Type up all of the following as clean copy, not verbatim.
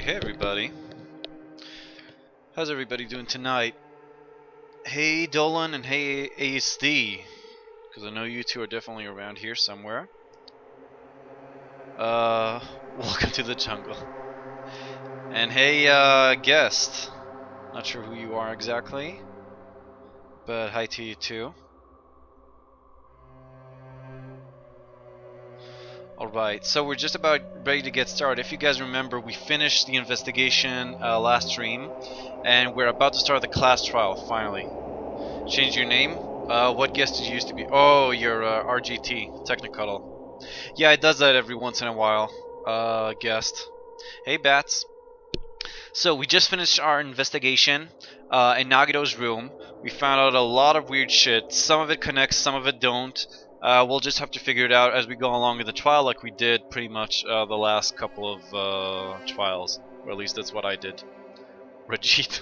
Hey everybody. How's everybody doing tonight? Hey Dolan and hey ASD. Because I know you two are definitely around here somewhere. Welcome to the jungle. And hey guest. Not sure who you are exactly. But hi to you too. Alright, so we're just about ready to get started. If you guys remember, we finished the investigation last stream. And we're about to start the class trial, finally. Change your name? What guest did you used to be? Oh, you're RGT, Technicuddle. Yeah, it does that every once in a while. Guest. Hey, Bats. So, we just finished our investigation in Nagito's room. We found out a lot of weird shit. Some of it connects, some of it don't. We'll just have to figure it out as we go along in the trial, like we did pretty much the last couple of trials. Or at least that's what I did. Rajit.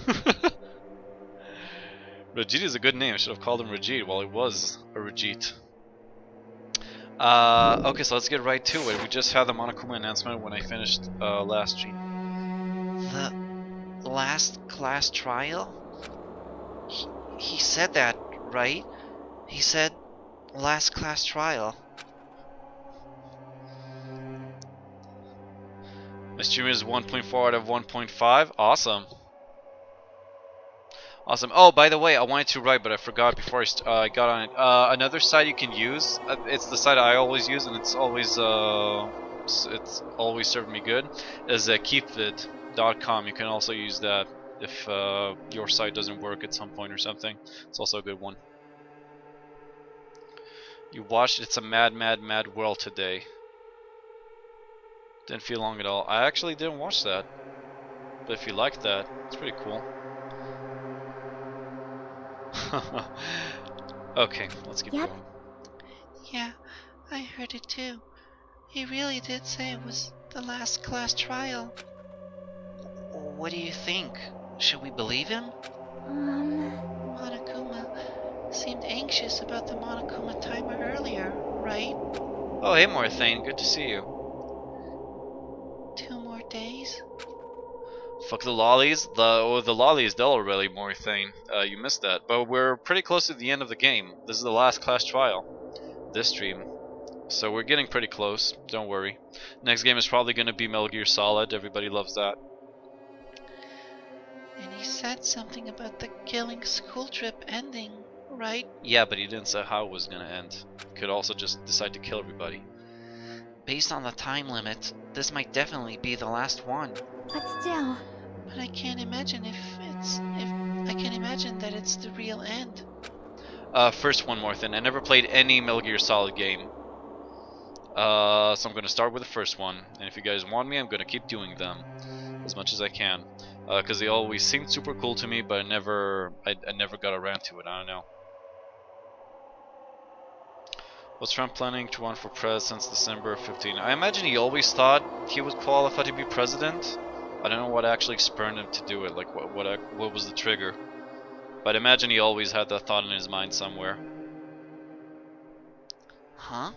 Rajit is a good name. I should have called him Rajit while he was a Rajit. Okay, so let's get right to it. We just had the Monokuma announcement when I finished last stream. The last class trial? He said that, right? He said last class trial. My stream is 1.4 out of 1.5. Awesome. Awesome. Oh, by the way, I wanted to write, but I forgot before I got on it. Another site you can use. It's the site I always use, and it's always served me good. Is keepvid.com. You can also use that if your site doesn't work at some point or something. It's also a good one. You watched It's a Mad, Mad, Mad World today. Didn't feel long at all. I actually didn't watch that. But if you liked that, it's pretty cool. Okay, let's keep going. Yeah, I heard it too. He really did say it was the last class trial. What do you think? Should we believe him? Monokuma seemed anxious about the Monokuma timer earlier, right? Oh, hey Morthane, good to see you. 2 more days? Fuck the lollies. The lollies, they'll really Morthane. You missed that. But we're pretty close to the end of the game. This is the last class trial. This stream. So we're getting pretty close. Don't worry. Next game is probably going to be Metal Gear Solid. Everybody loves that. And he said something about the killing school trip ending, right? Yeah, but he didn't say how it was going to end. Could also just decide to kill everybody. Based on the time limit, this might definitely be the last one. But still. But I can't imagine I can imagine that it's the real end. First one, Morthan. I never played any Metal Gear Solid game. So I'm going to start with the first one. And if you guys want me, I'm going to keep doing them as much as I can. Because they always seemed super cool to me, but I never got around to it. I don't know. Was Trump planning to run for president since December 15? I imagine he always thought he would qualify to be president. I don't know what actually spurred him to do it. Like what was the trigger? But I imagine he always had that thought in his mind somewhere. Huh?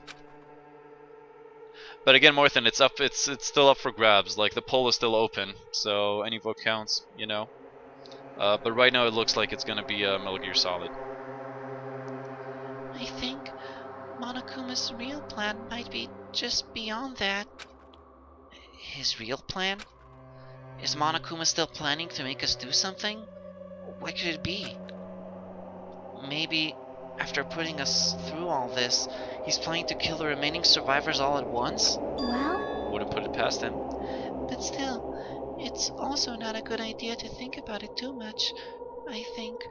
But again, Morthan, it's still up for grabs. Like the poll is still open, so any vote counts, you know. But right now it looks like it's gonna be Metal Gear Solid. I think Monokuma's real plan might be just beyond that. His real plan? Is Monokuma still planning to make us do something? What could it be? Maybe, after putting us through all this, he's planning to kill the remaining survivors all at once? Well? Wouldn't put it past him. But still, it's also not a good idea to think about it too much, I think.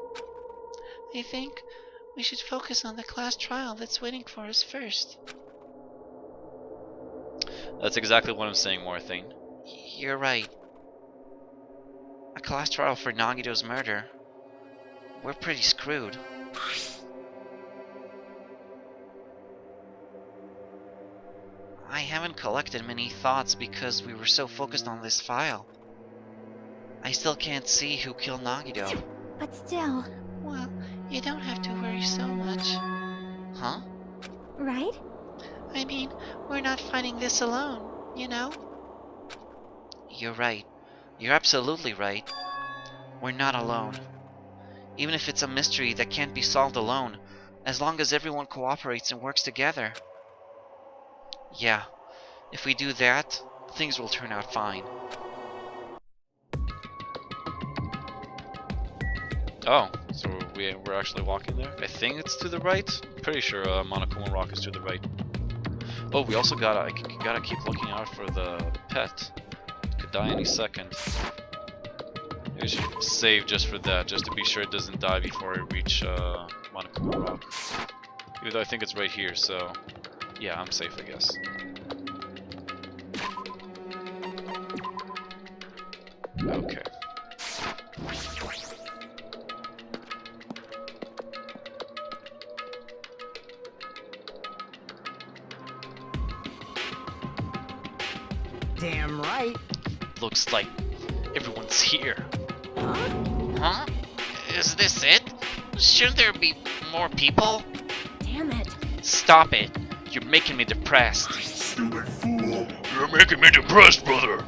I think we should focus on the class trial that's waiting for us first. That's exactly what I'm saying, Morthane. You're right. A class trial for Nagito's murder. We're pretty screwed. I haven't collected many thoughts because we were so focused on this file. I still can't see who killed Nagito. But still. Well, you don't have to worry so much. Huh? Right? I mean, we're not fighting this alone, you know? You're right. You're absolutely right. We're not alone. Even if it's a mystery that can't be solved alone, as long as everyone cooperates and works together. Yeah, if we do that, things will turn out fine. Oh, so we're actually walking there? I think it's to the right. Pretty sure Monokuma Rock is to the right. Oh, we also gotta keep looking out for the pet. Could die any second. Maybe we should save just for that, just to be sure it doesn't die before I reach Monokuma Rock. Even though I think it's right here, so yeah, I'm safe, I guess. Okay. Damn right. Looks like everyone's here. Huh? Is this it? Shouldn't there be more people? Damn it. Stop it. You're making me depressed. Stupid fool! You're making me depressed, brother!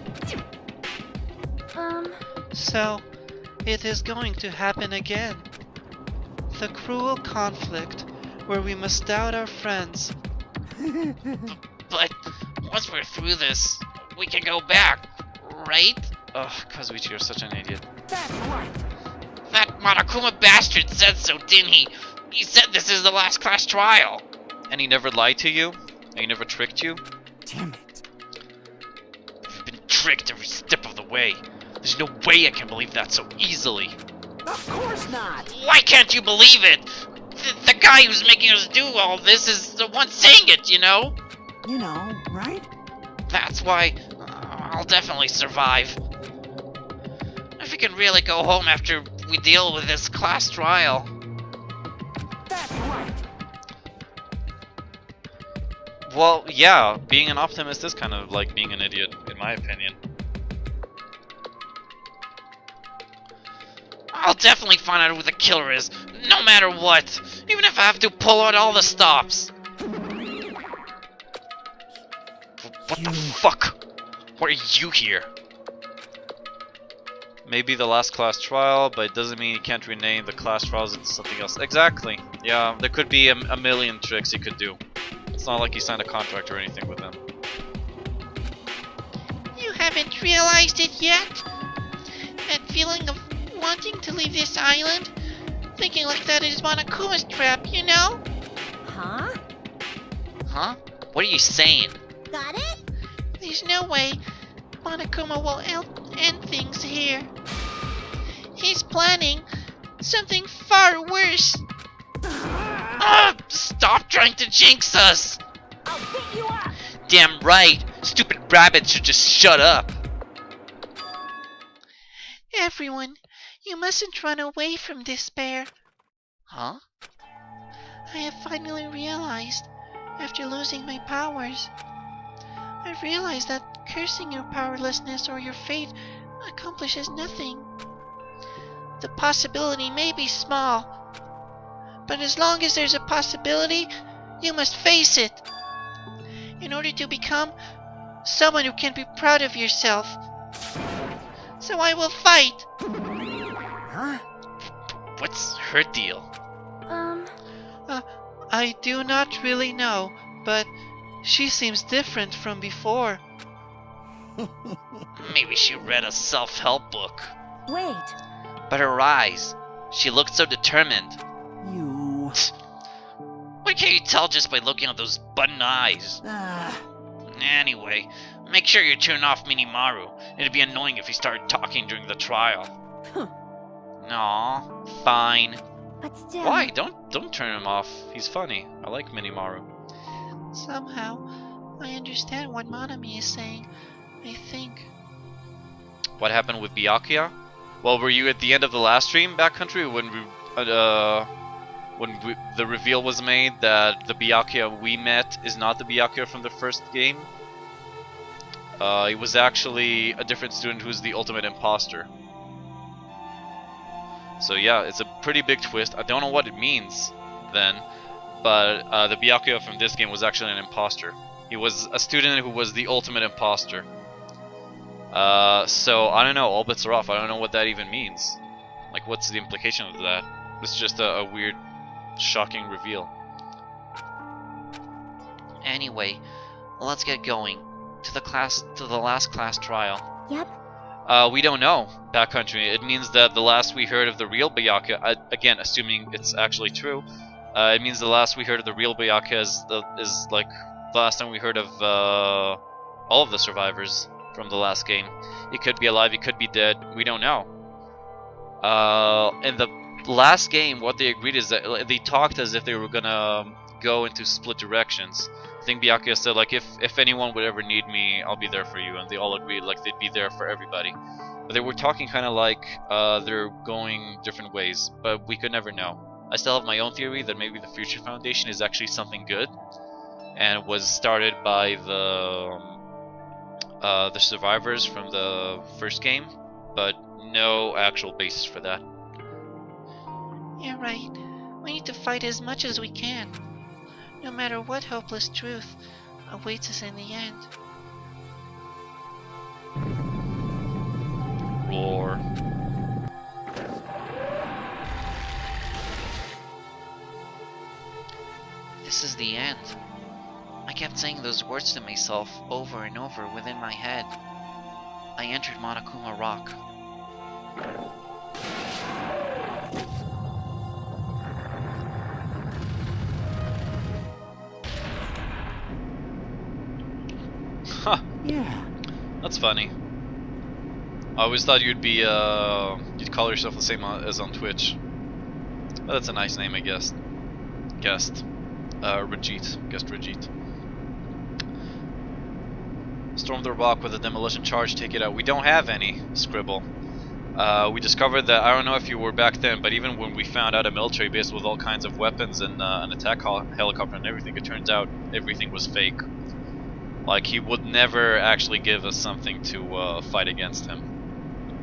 So, it is going to happen again. The cruel conflict where we must doubt our friends. But once we're through this, we can go back, right? Ugh, Kazuichi, you're such an idiot. That's right. That Monokuma bastard said so, didn't he? He said this is the last class trial. And he never lied to you? And he never tricked you? Damn it. You've been tricked every step of the way. There's no way I can believe that so easily. Of course not. Why can't you believe it? The guy who's making us do all this is the one saying it, you know? You know, right? That's why I'll definitely survive. If we can really go home after we deal with this class trial. That's right. Well, yeah, being an optimist is kind of like being an idiot, in my opinion. I'll definitely find out who the killer is, no matter what. Even if I have to pull out all the stops. What the fuck? Why are you here? Maybe the last class trial, but it doesn't mean you can't rename the class trials into something else. Exactly. Yeah, there could be a million tricks he could do. It's not like he signed a contract or anything with them. You haven't realized it yet? That feeling of wanting to leave this island? Thinking like that is Monokuma's trap, you know? Huh? Huh? What are you saying? Got it? There's no way Monokuma will end things here. He's planning something far worse. Stop trying to jinx us! I'll beat you up! Damn right! Stupid rabbit should just shut up! Everyone, you mustn't run away from despair. Huh? I have finally realized, after losing my powers, I've realized that cursing your powerlessness or your fate accomplishes nothing. The possibility may be small, but as long as there's a possibility, you must face it. In order to become someone who can be proud of yourself. So I will fight. Huh? What's her deal? I do not really know, but she seems different from before. Maybe she read a self-help book. Wait. But her eyes, she looked so determined. You. Why can't you tell just by looking at those button eyes? Anyway, make sure you turn off Minimaru. It'd be annoying if he started talking during the trial. Aw, fine. But still. Why? Don't turn him off. He's funny. I like Minimaru. Somehow, I understand what Monami is saying. I think. What happened with Byakuya? Well, were you at the end of the last stream, Backcountry, when the reveal was made that the Byakuya we met is not the Byakuya from the first game? It was actually a different student who's the ultimate imposter. So yeah, it's a pretty big twist. I don't know what it means then, but the Byakuya from this game was actually an imposter. He was a student who was the ultimate imposter. So I don't know. All bets are off. I don't know what that even means. Like, what's the implication of that? It's just a weird, shocking reveal. Anyway, let's get going to the last class trial. Yep. We don't know, backcountry. It means that the last we heard of the real Byakuya, again, assuming it's actually true, it means the last we heard of the real Byakuya is like the last time we heard of all of the survivors from the last game. He could be alive, he could be dead, we don't know. In the last game, what they agreed is that they talked as if they were gonna go into split directions. I think Byakuya said, like, if anyone would ever need me, I'll be there for you, and they all agreed, like, they'd be there for everybody. But they were talking kind of like they're going different ways, but we could never know. I still have my own theory that maybe the Future Foundation is actually something good, and was started by the survivors from the first game, but no actual basis for that. You're right. We need to fight as much as we can. No matter what hopeless truth awaits us in the end. Roar. This is the end. I kept saying those words to myself over and over within my head. I entered Monokuma Rock. Huh. Yeah. That's funny. I always thought you'd be, you'd call yourself the same as on Twitch. But that's a nice name, I guess. Guest. Rajit. Guest Rajit. Storm the rock with a demolition charge, take it out. We don't have any, Scribble. We discovered that, I don't know if you were back then, but even when we found out a military base with all kinds of weapons and an attack helicopter and everything, it turns out everything was fake. Like, he would never actually give us something to fight against him.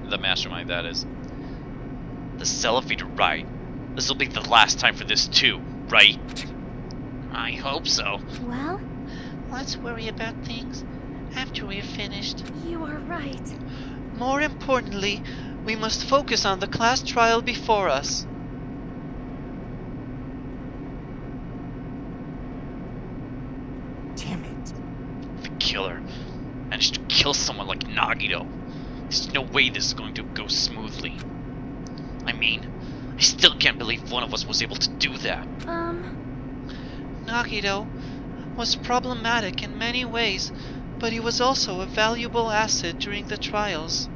The mastermind, that is. The Cellophate are right. This will be the last time for this too, right? I hope so. Well, Let's worry about things after we're finished. you are right. More importantly, we must focus on the class trial before us. Damn it. The killer managed to kill someone like Nagito. There's no way this is going to go smoothly. I mean, I still can't believe one of us was able to do that. Nagito was problematic in many ways, but he was also a valuable asset during the trials.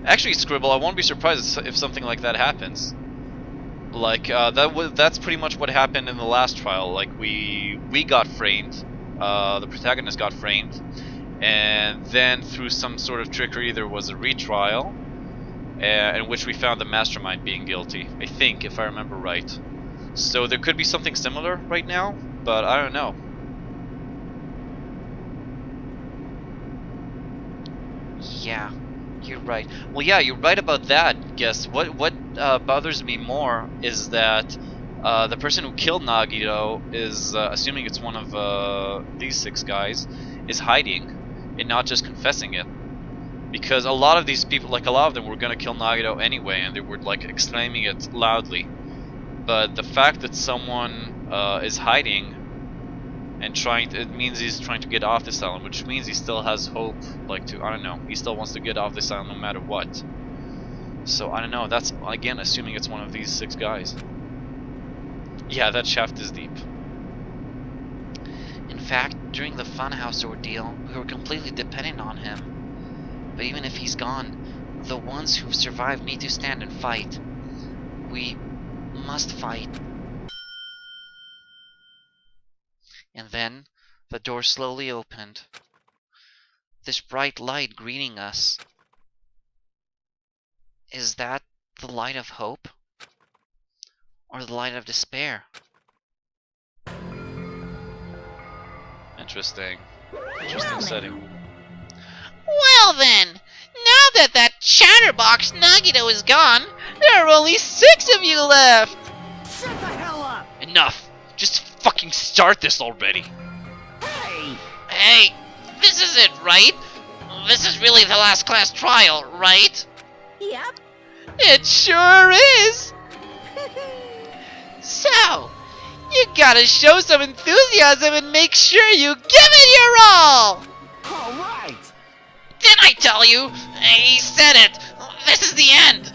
Actually, Scribble, I won't be surprised if something like that happens. Like, that's pretty much what happened in the last trial. Like, we got framed, the protagonist got framed, and then through some sort of trickery there was a retrial, in which we found the mastermind being guilty, I think, if I remember right. So there could be something similar right now, but I don't know. Yeah, you're right. Well, yeah, you're right about that. Guess what bothers me more is that the person who killed Nagito is, assuming it's one of these 6 guys, is hiding and not just confessing it. Because a lot of these people, like a lot of them, were gonna kill Nagito anyway, and they were like exclaiming it loudly. But the fact that someone is hiding and it means he's trying to get off this island, which means he still has hope, like I don't know, he still wants to get off this island no matter what. So, I don't know, that's, again, assuming it's one of these 6 guys. Yeah, that shaft is deep. In fact, during the Funhouse ordeal, we were completely dependent on him. But even if he's gone, the ones who've survived need to stand and fight. We must fight. And then, the door slowly opened. This bright light greeting us. Is that the light of hope? Or the light of despair? Interesting. Well Interesting then. setting. Well then, now that chatterbox Nagito is gone, there are only 6 of you left! Shut the hell up! Enough! Just fucking start this already! Hey! Hey, this isn't right! this is really the last class trial, right? Yep. It sure is! So, you gotta show some enthusiasm and make sure you give it your all! All right. Didn't I tell you? He said it! This is the end!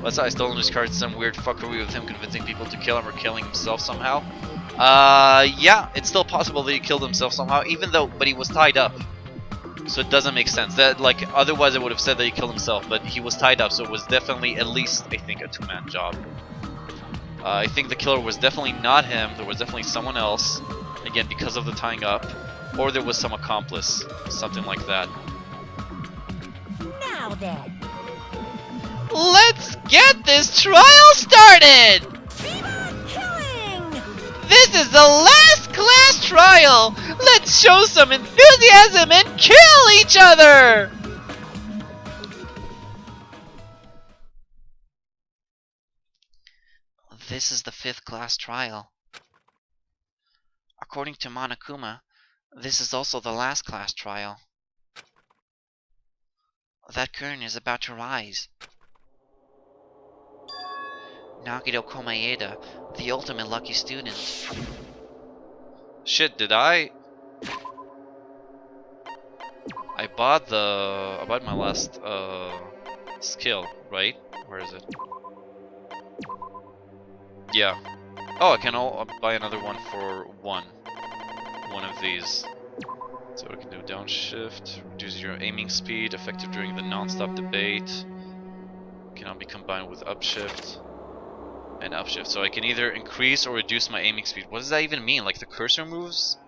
Let's I still discard some weird fuckery with him convincing people to kill him or killing himself somehow. Yeah, it's still possible that he killed himself somehow, but he was tied up. So it doesn't make sense. That, like, otherwise I would have said that he killed himself, but he was tied up, so it was definitely at least, I think, a two-man job. I think the killer was definitely not him. There was definitely someone else, again, because of the tying up, or there was some accomplice, something like that. Now then. Let's get this trial started! Keep on killing! This is the last class trial! Let's show some enthusiasm and kill each other! This is the 5th class trial. According to Monokuma, this is also the last class trial. That curtain is about to rise. Nagito Komaeda, the ultimate lucky student. Shit, did I bought my last skill, right? Where is it? Yeah. Oh, I can buy another one for one of these. So what I can do, downshift, reduce your aiming speed, effective during the non-stop debate. Cannot be combined with upshift and upshift. So I can either increase or reduce my aiming speed. What does that even mean? Like the cursor moves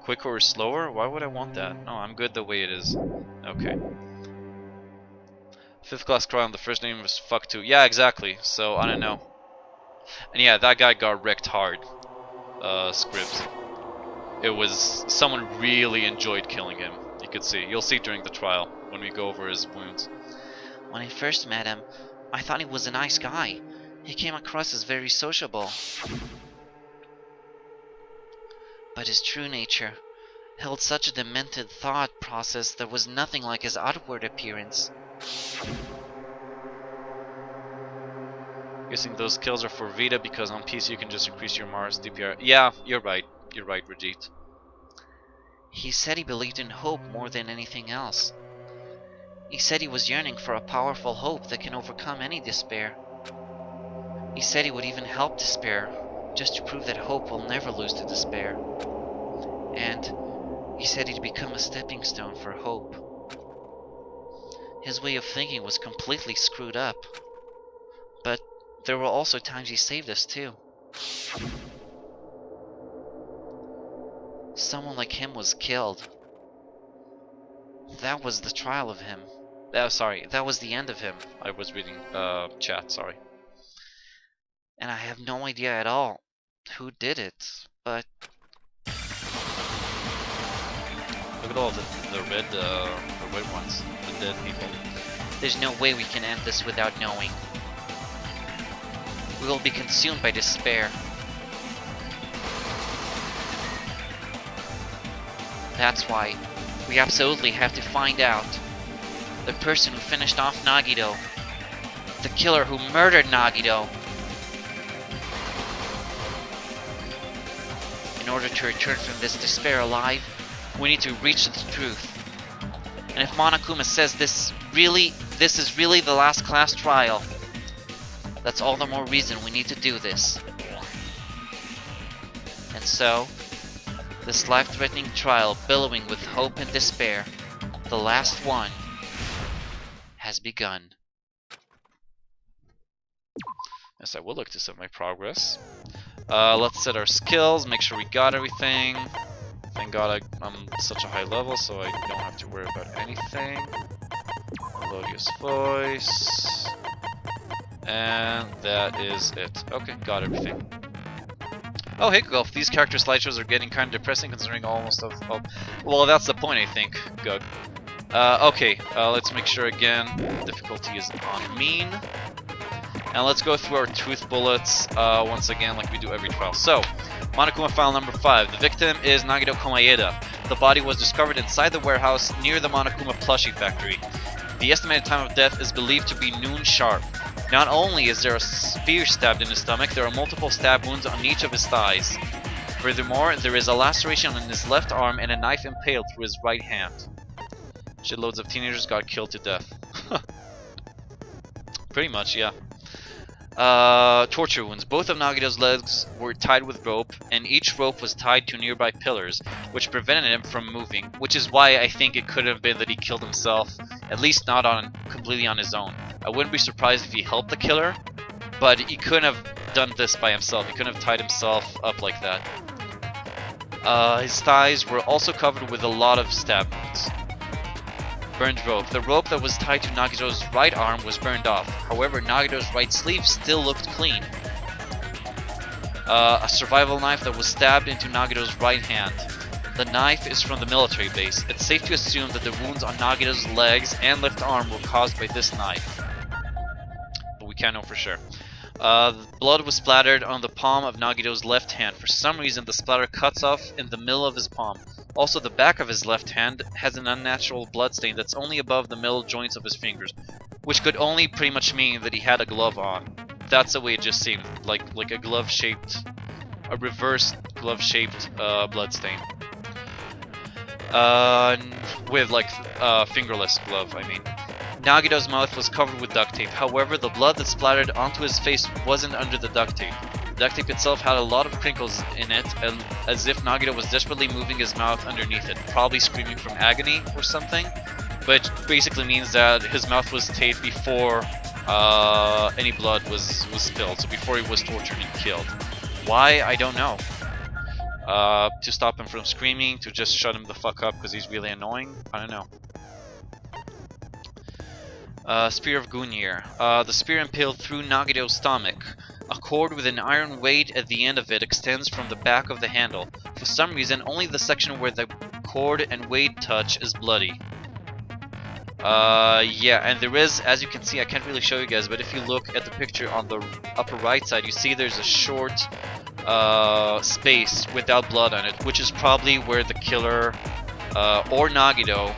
quicker or slower? Why would I want that? No, I'm good the way it is. Okay. 5th class trial, the first name was fuck 2. Yeah, exactly. So I don't know. And yeah, that guy got wrecked hard. Script. It was someone really enjoyed killing him. You could see. You'll see during the trial when we go over his wounds. When I first met him, I thought he was a nice guy. He came across as very sociable. But his true nature held such a demented thought process that was nothing like his outward appearance. Guessing those kills are for Vita because on PC you can just increase your Mars DPR. Yeah, you're right. You're right, Rajit. He said he believed in hope more than anything else. He said he was yearning for a powerful hope that can overcome any despair. He said he would even help despair, just to prove that hope will never lose to despair. And he said he'd become a stepping stone for hope. His way of thinking was completely screwed up. But there were also times he saved us too. Someone like him was killed. That was the trial of him. Sorry, that was the end of him. I was reading chat, sorry. And I have no idea at all who did it, but Look at all the red ones, the dead people. there's no way we can end this without knowing. We will be consumed by despair. That's why we absolutely have to find out the person who finished off Nagito, the killer who murdered Nagito. In order to return from this despair alive, we need to reach the truth. And if Monokuma says this is really the last class trial, that's all the more reason we need to do this. And so, this life-threatening trial billowing with hope and despair, the last one, has begun. Yes, I would like to set my progress. Let's set our skills, make sure we got everything. Thank God I'm such a high level, so I don't have to worry about anything. Melodious voice. And that is it. Okay, got everything. Oh, hey Gulf, these character slideshows are getting kind of depressing considering almost of... Oh, well, that's the point, I think. Good. Okay, let's make sure again. Difficulty is on mean. And let's go through our truth bullets once again like we do every trial. So, Monokuma file number 5. The victim is Nagito Komaeda. the body was discovered inside the warehouse near the Monokuma plushie factory. The estimated time of death is believed to be noon sharp. Not only is there a spear stabbed in his stomach, there are multiple stab wounds on each of his thighs. Furthermore, there is a laceration on his left arm and a knife impaled through his right hand. Shitloads of teenagers got killed to death. Pretty much, yeah. Torture wounds. Both of Nagito's legs were tied with rope, and each rope was tied to nearby pillars, which prevented him from moving, which is why I think it could have been that he killed himself, at least not completely on his own. I wouldn't be surprised if he helped the killer, but he couldn't have done this by himself. He couldn't have tied himself up like that. His thighs were also covered with a lot of stab wounds. Burned rope. The rope that was tied to Nagito's right arm was burned off. However, Nagito's right sleeve still looked clean. A survival knife that was stabbed into Nagito's right hand. The knife is from the military base. It's safe to assume that the wounds on Nagito's legs and left arm were caused by this knife, but we can't know for sure. Blood was splattered on the palm of Nagito's left hand. For some reason, the splatter cuts off in the middle of his palm. Also, the back of his left hand has an unnatural bloodstain that's only above the middle joints of his fingers, which could only pretty much mean that he had a glove on. That's the way it just seemed, like a glove-shaped, a reverse glove-shaped bloodstain. With like fingerless glove, I mean. Nagito's mouth was covered with duct tape. However, the blood that splattered onto his face wasn't under the duct tape. The duct tape itself had a lot of crinkles in it, and as if Nagito was desperately moving his mouth underneath it, probably screaming from agony or something. But basically means that his mouth was taped before any blood was spilled, so before he was tortured and killed. Why? I don't know. To stop him from screaming, to just shut him the fuck up because he's really annoying? I don't know. Spear of Gungnir. The spear impaled through Nagito's stomach. A cord with an iron weight at the end of it extends from the back of the handle. For some reason, only the section where the cord and weight touch is bloody. Yeah, and there is, as you can see, I can't really show you guys, but if you look at the picture on the upper right side, you see there's a short space without blood on it, which is probably where the killer or Nagito,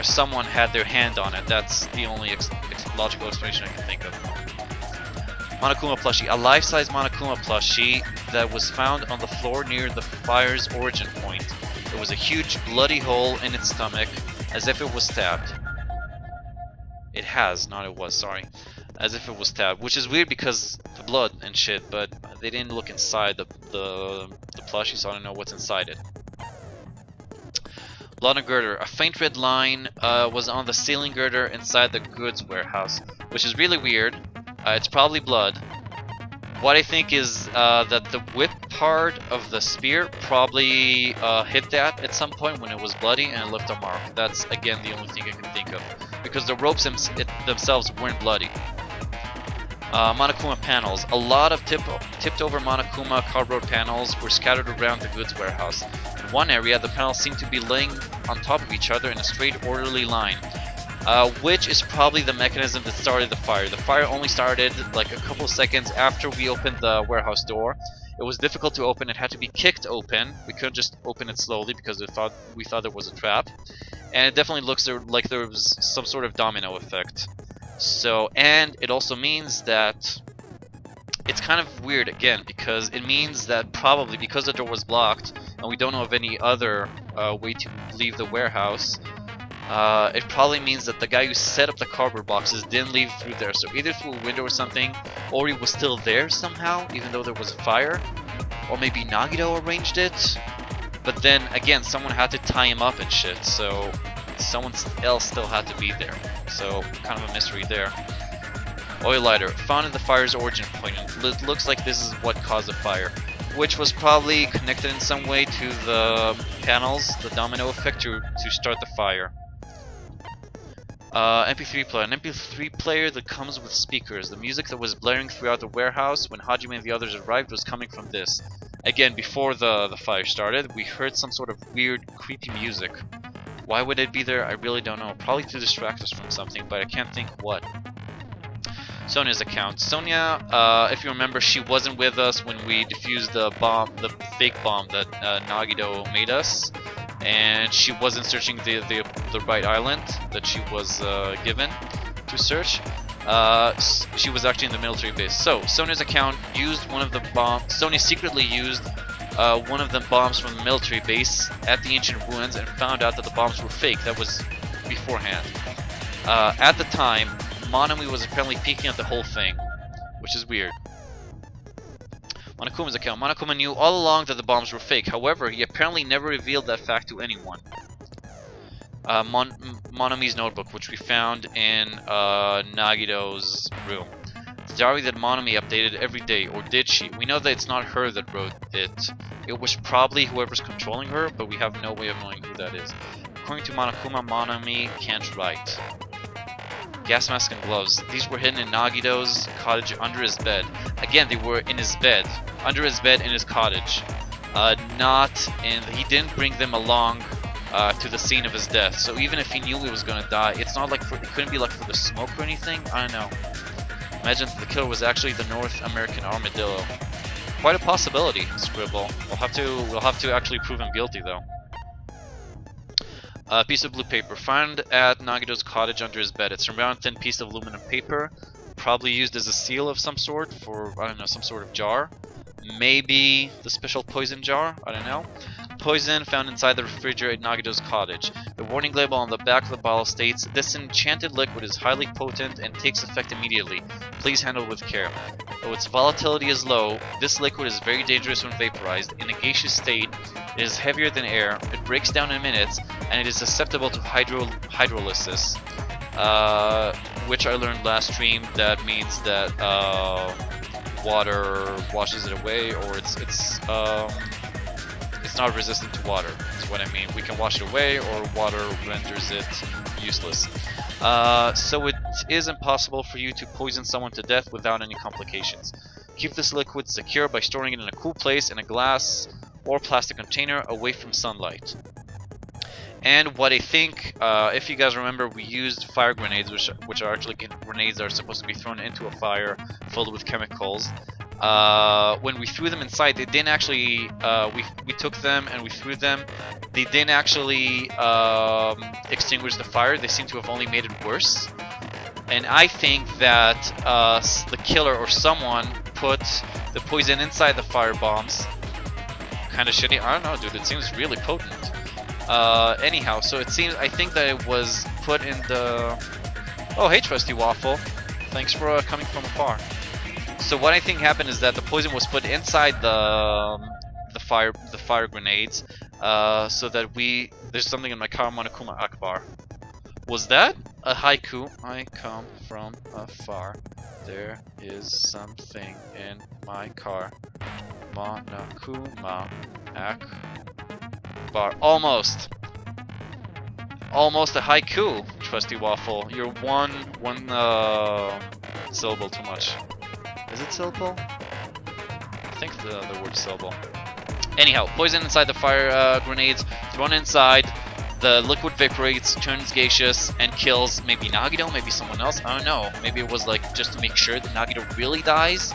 someone had their hand on it. That's the only logical explanation I can think of. Monokuma plushie. A life-size Monokuma plushie that was found on the floor near the fire's origin point. There was a huge bloody hole in its stomach, as if it was stabbed. It has, not it was, sorry. As if it was stabbed, which is weird because the blood and shit, but they didn't look inside the plushie, so I don't know what's inside it. Blood on girder. A faint red line was on the ceiling girder inside the goods warehouse, which is really weird. It's probably blood. What I think is that the whip part of the spear probably hit that at some point when it was bloody and it left a mark. That's, again, the only thing I can think of. Because the ropes themselves weren't bloody. Monokuma panels. A lot of tipped over Monokuma cardboard panels were scattered around the goods warehouse. In one area, the panels seemed to be laying on top of each other in a straight, orderly line. Which is probably the mechanism that started the fire. The fire only started like a couple seconds after we opened the warehouse door. It was difficult to open, it had to be kicked open. We couldn't just open it slowly because we thought there was a trap. And it definitely looks like there was some sort of domino effect. So, and it also means that it's kind of weird again, because it means that probably because the door was blocked and we don't know of any other way to leave the warehouse, it probably means that the guy who set up the cardboard boxes didn't leave through there, so either through a window or something, or he was still there somehow, even though there was a fire, or maybe Nagito arranged it, but then again, someone had to tie him up and shit, so someone else still had to be there, so kind of a mystery there. Oil lighter, found at the fire's origin point, and it looks like this is what caused the fire, which was probably connected in some way to the panels, the domino effect, to start the fire. MP3 player. An MP3 player that comes with speakers. The music that was blaring throughout the warehouse when Hajime and the others arrived was coming from this. Again, before the fire started, we heard some sort of weird, creepy music. Why would it be there? I really don't know. Probably to distract us from something, but I can't think what. Sonia's account. Sonia, if you remember, she wasn't with us when we defused the bomb, the fake bomb that Nagito made us. and she wasn't searching the right island that she was given to search. She was actually in the military base. So Sonia's account used one of the bombs. Sonia secretly used one of the bombs from the military base at the ancient ruins and found out that the bombs were fake. That was beforehand. At the time, Monami was apparently peeking at the whole thing, which is weird. Monokuma's account. Monokuma knew all along that the bombs were fake. However, he apparently never revealed that fact to anyone. Monami's notebook, which we found in Nagito's room. The diary that Monami updated every day, or did she? We know that it's not her that wrote it. It was probably whoever's controlling her, but we have no way of knowing who that is. According to Monokuma, Monami can't write. Gas mask and gloves. These were hidden in Nagito's cottage under his bed. Again, they were in his bed. Under his bed in his cottage. He didn't bring them along to the scene of his death. So even if he knew he was gonna die, it's not like it couldn't be like for the smoke or anything. I don't know. Imagine the killer was actually the North American armadillo. Quite a possibility, Scribble. We'll have to actually prove him guilty though. A piece of blue paper found at Nagito's cottage under his bed. It's a round, thin piece of aluminum paper, probably used as a seal of some sort for, I don't know, some sort of jar. Maybe the special poison jar? I don't know. Poison found inside the refrigerator at Nagito's cottage. The warning label on the back of the bottle states, "This enchanted liquid is highly potent and takes effect immediately. Please handle with care. Though its volatility is low, this liquid is very dangerous when vaporized. In a gaseous state, it is heavier than air, it breaks down in minutes, and it is susceptible to hydrolysis." Which I learned last stream, that means that water washes it away, or it's not resistant to water, is what I mean. We can wash it away, or water renders it useless. So it is impossible for you to poison someone to death without any complications. Keep this liquid secure by storing it in a cool place in a glass or plastic container away from sunlight. And what I think, if you guys remember, we used fire grenades, which are actually grenades that are supposed to be thrown into a fire filled with chemicals. When we threw them inside, they didn't actually, we took them and we threw them. They didn't actually extinguish the fire. They seem to have only made it worse. And I think that the killer or someone put the poison inside the fire bombs. Kind of shitty. I don't know, dude. It seems really potent. Anyhow, so it seems, I think that it was put in the... Oh, hey, Trusty Waffle. Thanks for coming from afar. So what I think happened is that the poison was put inside the fire grenades, so that there's something in my car, Monokuma Akbar. Was that a haiku? I come from afar. There is something in my car. Monokuma Akbar. Almost a haiku, Trusty Waffle. You're one syllable too much. Is it syllable? I think the word syllable. Anyhow, poison inside the fire grenades, thrown inside, the liquid vaporates, turns gaseous, and kills maybe Nagito, maybe someone else, I don't know. Maybe it was like just to make sure that Nagito really dies.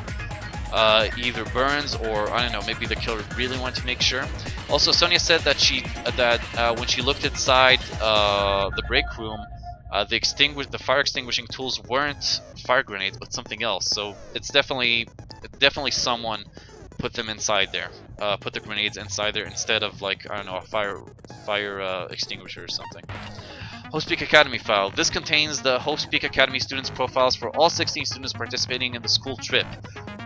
Either burns or, I don't know, maybe the killer really wanted to make sure. Also, Sonia said that when she looked inside the break room, the fire extinguishing tools weren't fire grenades, but something else. So it's definitely someone put them inside there. Put the grenades inside there instead of, like, I don't know, a fire extinguisher or something. Hostpeak Academy file. This contains the Hostpeak Academy students' profiles for all 16 students participating in the school trip.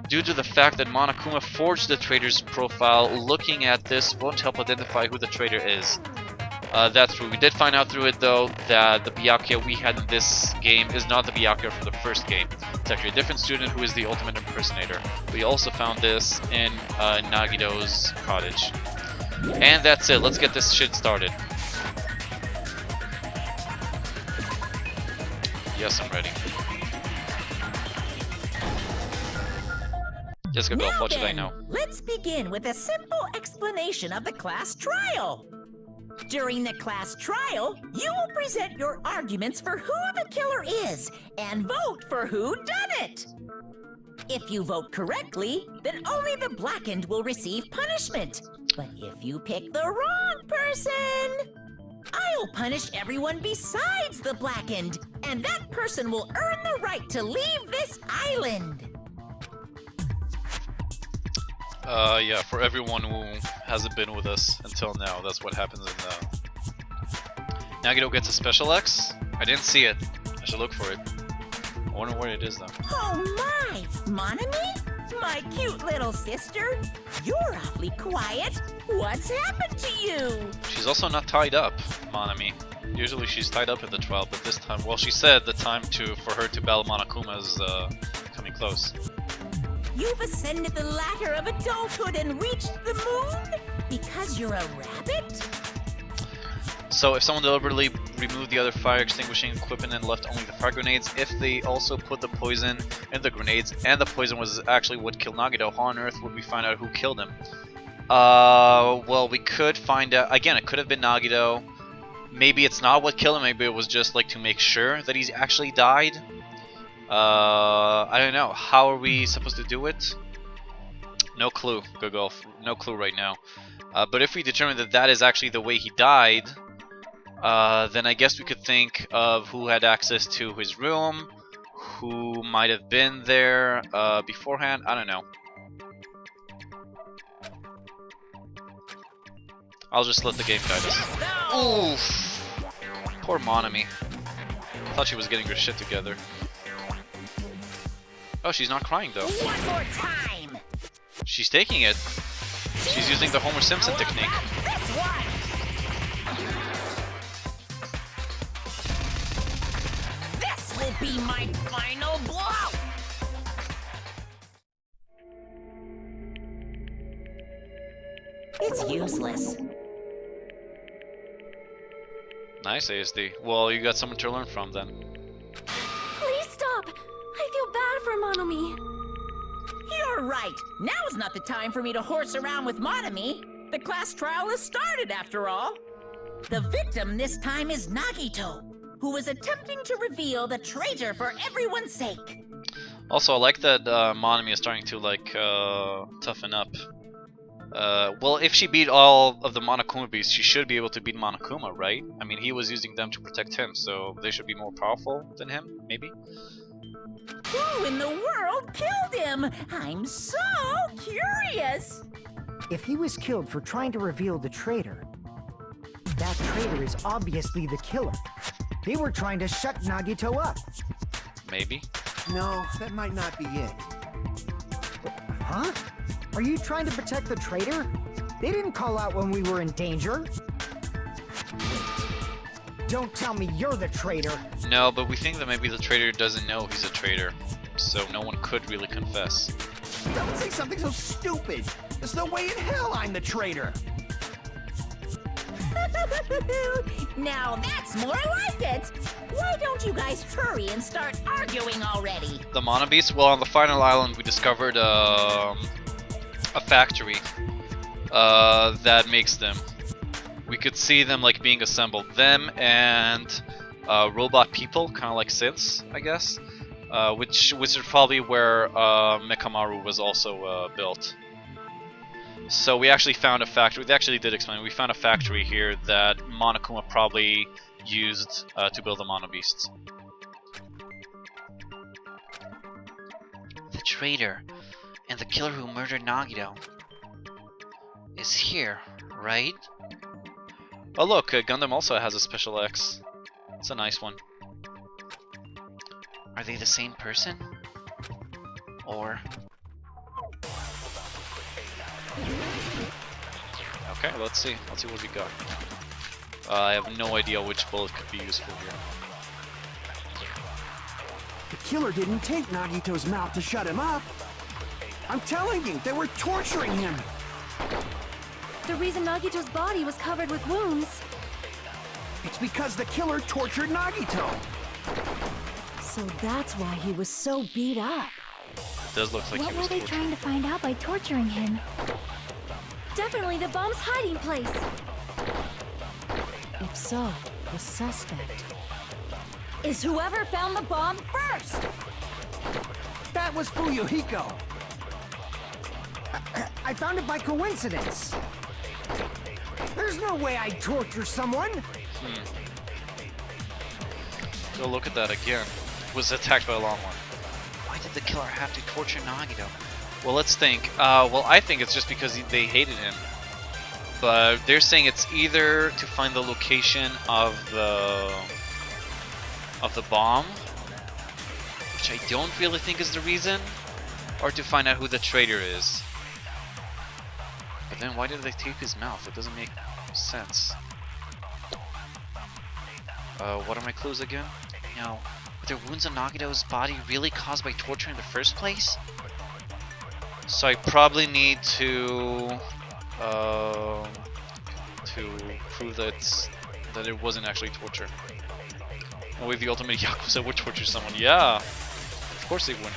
Due to the fact that Monokuma forged the traitor's profile, looking at this won't help identify who the traitor is. That's true. We did find out through it, though, that the Byakuya we had in this game is not the Byakuya from the first game. It's actually a different student who is the ultimate impersonator. We also found this in Nagito's cottage. And that's it. Let's get this shit started. Yes, I'm ready. Jessica Golf, what should I know? Let's begin with a simple explanation of the class trial. During the class trial, you will present your arguments for who the killer is and vote for who done it. If you vote correctly, then only the blackened will receive punishment. But if you pick the wrong person, I'll punish everyone besides the Blackened, and that person will earn the right to leave this island. Yeah, for everyone who hasn't been with us until now, that's what happens in Nagito gets a special X? I didn't see it. I should look for it. I wonder what it is though. Oh my! Monami? My cute little sister? You're awfully quiet. What's happened to you? She's also not tied up, Monami. Usually she's tied up at the trial, but this time, well, she said the time for her to battle Monokuma is coming close. You've ascended the ladder of adulthood and reached the moon? Because you're a rabbit? So if someone deliberately removed the other fire extinguishing equipment and left only the fire grenades, if they also put the poison in the grenades, and the poison was actually what killed Nagito, how on earth would we find out who killed him? Well, we could find out. Again, it could have been Nagito. Maybe it's not what killed him. Maybe it was just like to make sure that he's actually died. I don't know. How are we supposed to do it? No clue, Google. No clue right now. But if we determine that that is actually the way he died, then I guess we could think of who had access to his room, who might have been there beforehand. I don't know. I'll just let the game guide us. Oof! Poor Monami. Thought she was getting her shit together. Oh, she's not crying though. One more time! She's taking it. She's using the Homer Simpson technique. This one! This will be my final blow! It's useless. Nice, ASD. Well, you got someone to learn from then. Please stop! I feel bad for Monomi. You're right. Now's not the time for me to horse around with Monami. The class trial has started, after all. The victim this time is Nagito, who is attempting to reveal the traitor for everyone's sake. Also, I like that Monami is starting to like toughen up. Well, if she beat all of the Monokuma beasts, she should be able to beat Monokuma, right? I mean, he was using them to protect him, so they should be more powerful than him, maybe? Who in the world killed him? I'm so curious. If he was killed for trying to reveal the traitor, that traitor is obviously the killer. They were trying to shut Nagito up. Maybe. No, that might not be it. Huh? Are you trying to protect the traitor? They didn't call out when we were in danger. Don't tell me you're the traitor. No, but we think that maybe the traitor doesn't know he's a traitor, so no one could really confess. Don't say something so stupid. There's no way in hell I'm the traitor. Now that's more like it. Why don't you guys hurry and start arguing already? The Monobeasts? Well, on the final island we discovered a factory that makes them. We could see them like being assembled. Them and robot people, kind of like synths, I guess. Which is probably where Mekamaru was also built. So we actually found a factory. They actually did explain. We found a factory here that Monokuma probably used to build the Monobeasts. The traitor and the killer who murdered Nagito is here, right? Oh look, Gundam also has a special X. It's a nice one. Are they the same person? Or... Okay, let's see. Let's see what we got. I have no idea which bullet could be useful here. The killer didn't take Nagito's mouth to shut him up. I'm telling you, they were torturing him. The reason Nagito's body was covered with wounds. It's because the killer tortured Nagito. So that's why he was so beat up. It does look like What he were was they tortured. trying to find out by torturing him? Definitely the bomb's hiding place. If so, the suspect is whoever found the bomb first. That was Fuyuhiko. I found it by coincidence. There's no way I'd torture someone. Go look at that again. Was attacked by a lawnmower. Why did the killer have to torture Nagito? Well, let's think. Well, I think it's just because they hated him. But they're saying it's either to find the location of the bomb, which I don't really think is the reason, or to find out who the traitor is. But then why did they tape his mouth? It doesn't make sense. What are my clues again? No. Were there wounds on Nagito's body really caused by torture in the first place? So I probably need to prove that it wasn't actually torture. No way the ultimate Yakuza would torture someone. Yeah, of course they wouldn't.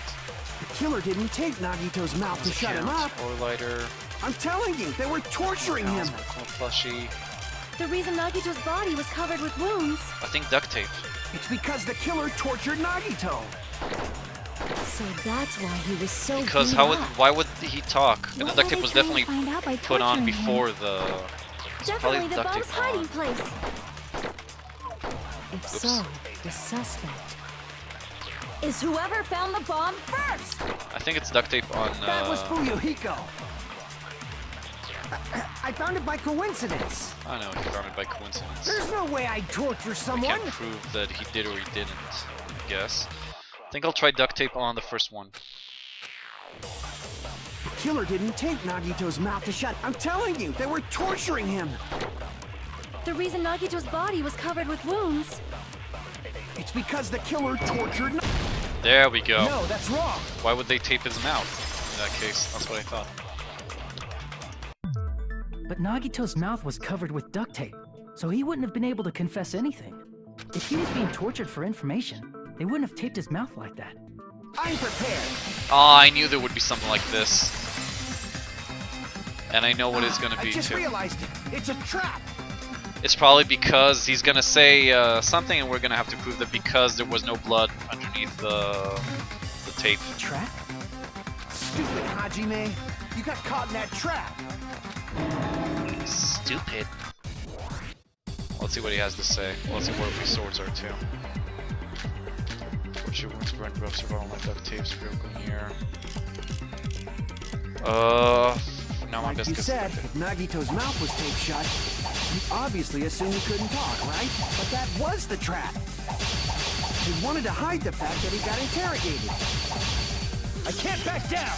The killer didn't tape Nagito's mouth to shut him up. Or lighter. I'm telling you, they were torturing him. Plushie. The reason Nagito's body was covered with wounds. I think duct tape. It's because the killer tortured Nagito. So that's why he was so Because beat how would, up. why would he talk? And the What duct were tape was they trying to definitely find out by put on torturing him? before the. Definitely probably the duct bomb's tape hiding on. place. If Oops. so, the suspect is whoever found the bomb first. I think it's duct tape on. That was Fuyuhiko. I found it by coincidence. I know, he found it by coincidence. There's no way I'd torture I someone. can't prove that he did or he didn't, I guess. I think I'll try duct tape on the first one. The killer didn't tape Nagito's mouth to shut. I'm telling you, they were torturing him. The reason Nagito's body was covered with wounds. It's because the killer tortured. There we go. No, that's wrong. Why would they tape his mouth in that case? That's what I thought. But Nagito's mouth was covered with duct tape, so he wouldn't have been able to confess anything. If he was being tortured for information, they wouldn't have taped his mouth like that. I'm prepared. Oh, I knew there would be something like this. And I know what it's gonna I be just too. realized it. It's a trap. It's probably because he's gonna say something and we're gonna have to prove that because there was no blood underneath the tape. Trap? Stupid Hajime. You got caught in that trap. Stupid. Let's see what he has to say. Let's see what his swords are too. Torture wounds, burn rough, survival like duct tapes, broken here. Now my Like best you guess. said, if Nagito's mouth was taped shut, you obviously assumed he couldn't talk, right? But that was the trap. He wanted to hide the fact that he got interrogated. I can't back down.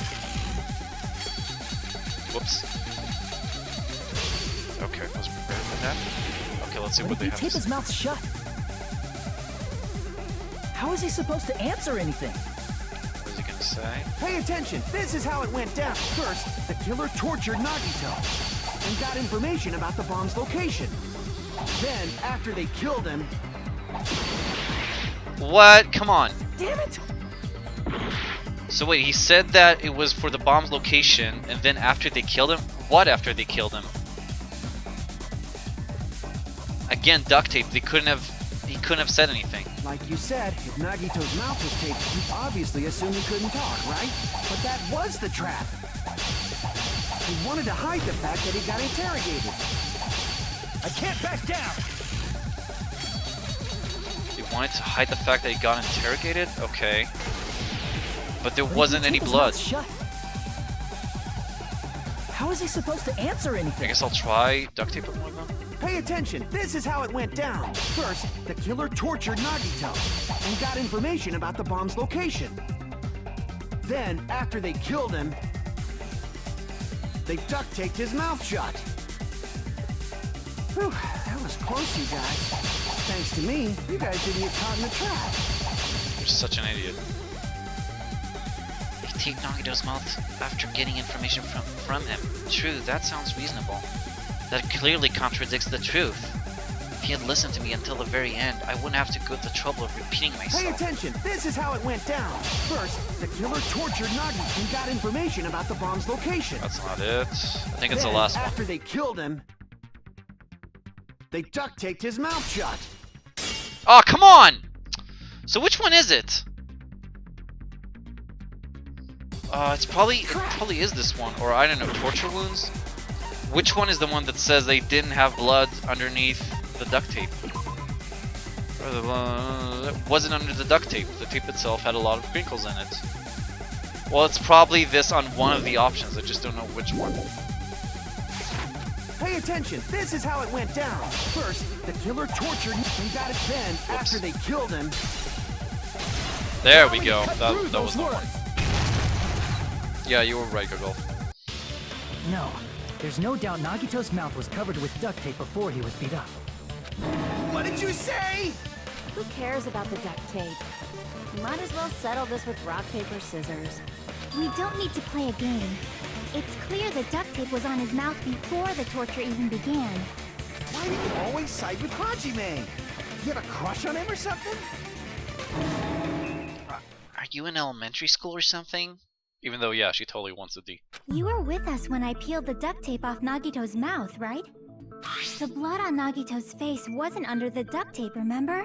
Whoops. Okay, I was prepared for that. Okay, let's see But what if they he have to taped his say. mouth shut, how is he supposed to answer anything? What is he gonna say? Pay attention. This is how it went down. First, the killer tortured Nagito and got information about the bomb's location. Then, after they killed him, What? Come on. damn it! So wait, he said that it was for the bomb's location, and then after they killed him? What after they killed him? Again, duct tape. He couldn't have said anything. Like you said, if Nagito's mouth was taped, you obviously assumed he couldn't talk, right? But that was the trap. He wanted to hide the fact that he got interrogated. I can't back down. He wanted to hide the fact that he got interrogated? Okay. But there But if wasn't he any taped his blood. mouth shut, how is he supposed to answer I anything? guess I'll try duct tape with one of them. Pay attention. This is how it went down. First, the killer tortured Nagito and got information about the bomb's location. Then, after they killed him, they duct taped his mouth shut. Whew, that was close, you guys. Thanks to me, you guys didn't get caught in the trap. You're such an idiot. They taped Nagito's mouth after getting information from him. True, that sounds reasonable. That clearly contradicts the truth. If he had listened to me until the very end, I wouldn't have to go to the trouble of repeating Pay myself. attention. This is how it went down. First, the killer tortured Nagi and got information about the bomb's location. That's not it. I think it's the Then, last one. after they killed him, they duct taped his mouth shut. Oh, come on! So which one is it? It probably is this one, or I don't know, torture wounds? Which one is the one that says they didn't have blood underneath the duct tape? Or the wasn't under the duct tape. The tape itself had a lot of crinkles in it. Well, it's probably this on one of the options. I just don't know which one. Pay attention. This is how it went down. First, the killer tortured and got it. Then, after they killed him, there we go. That was the one. Yeah, you were right, Google. No, there's no doubt Nagito's mouth was covered with duct tape before he was beat up. what did you say? Who cares about the duct tape? Might as well settle this with rock, paper, scissors. We don't need to play a game. It's clear the duct tape was on his mouth before the torture even began. Why do you always side with Hajime? You have a crush on him or something? Are you in elementary school or something? Even though, yeah, she totally wants a D. You were with us when I peeled the duct tape off Nagito's mouth, right? The blood on Nagito's face wasn't under the duct tape, remember?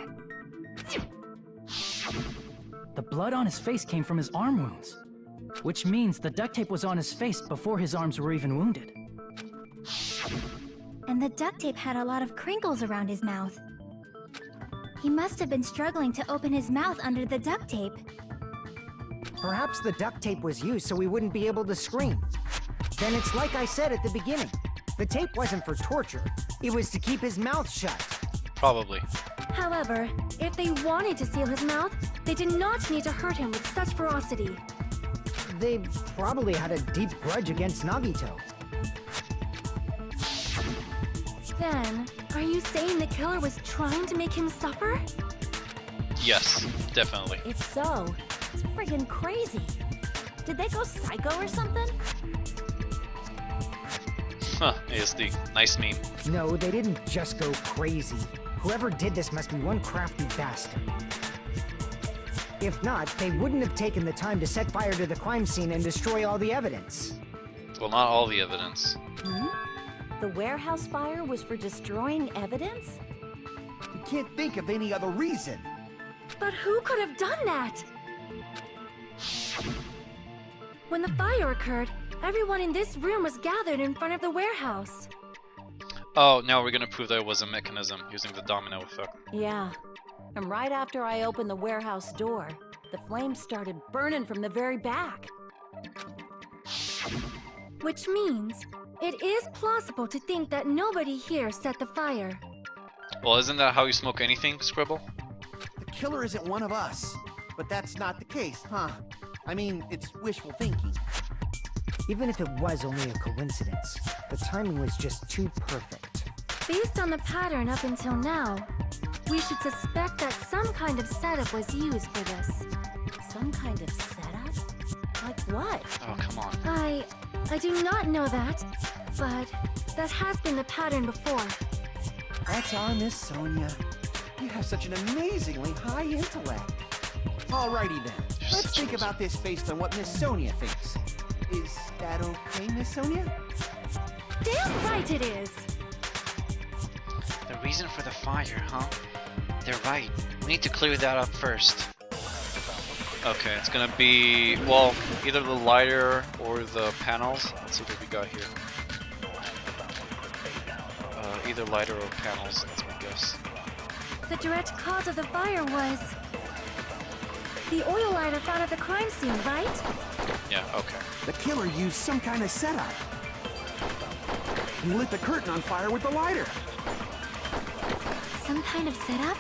The blood on his face came from his arm wounds, which means the duct tape was on his face before his arms were even wounded. And the duct tape had a lot of crinkles around his mouth. He must have been struggling to open his mouth under the duct tape. Perhaps the duct tape was used so we wouldn't be able to scream. Then it's like I said at the beginning. The tape wasn't for torture. It was to keep his mouth shut. Probably. However, if they wanted to seal his mouth, they did not need to hurt him with such ferocity. They probably had a deep grudge against Nagito. Then, are you saying the killer was trying to make him suffer? Yes, definitely. If so, it's friggin' crazy. Did they go psycho or something? Huh, ASD. Nice meme. No, they didn't just go crazy. Whoever did this must be one crafty bastard. If not, they wouldn't have taken the time to set fire to the crime scene and destroy all the evidence. Well, not all the evidence. The warehouse fire was for destroying evidence? You can't think of any other reason. But who could have done that? When the fire occurred, everyone in this room was gathered in front of the warehouse. Oh, now we're gonna prove that it was a mechanism using the domino effect. Yeah. And right after I opened the warehouse door, the flames started burning from the very back. Which means it is plausible to think that nobody here set the fire. Well, isn't that how you smoke anything, Scribble? The killer isn't one of us. But that's not the case, huh? I mean, it's wishful thinking. Even if it was only a coincidence, the timing was just too perfect. Based on the pattern up until now, we should suspect that some kind of setup was used for this. Some kind of setup? Like what? Oh, come on. I do not know that, but that has been the pattern before. That's our Miss Sonia. You have such an amazingly high intellect. Alrighty then. Let's think about this based on what Miss Sonia thinks. Is that okay, Miss Sonia? Damn right it is! The reason for the fire, huh? They're right. We need to clear that up first. Okay, it's gonna be, well, either the lighter or the panels. Let's see what we got here. Either lighter or panels, that's my guess. The direct cause of the fire was the oil lighter found at the crime scene, right? Yeah, okay. The killer used some kind of setup. He lit the curtain on fire with the lighter. Some kind of setup?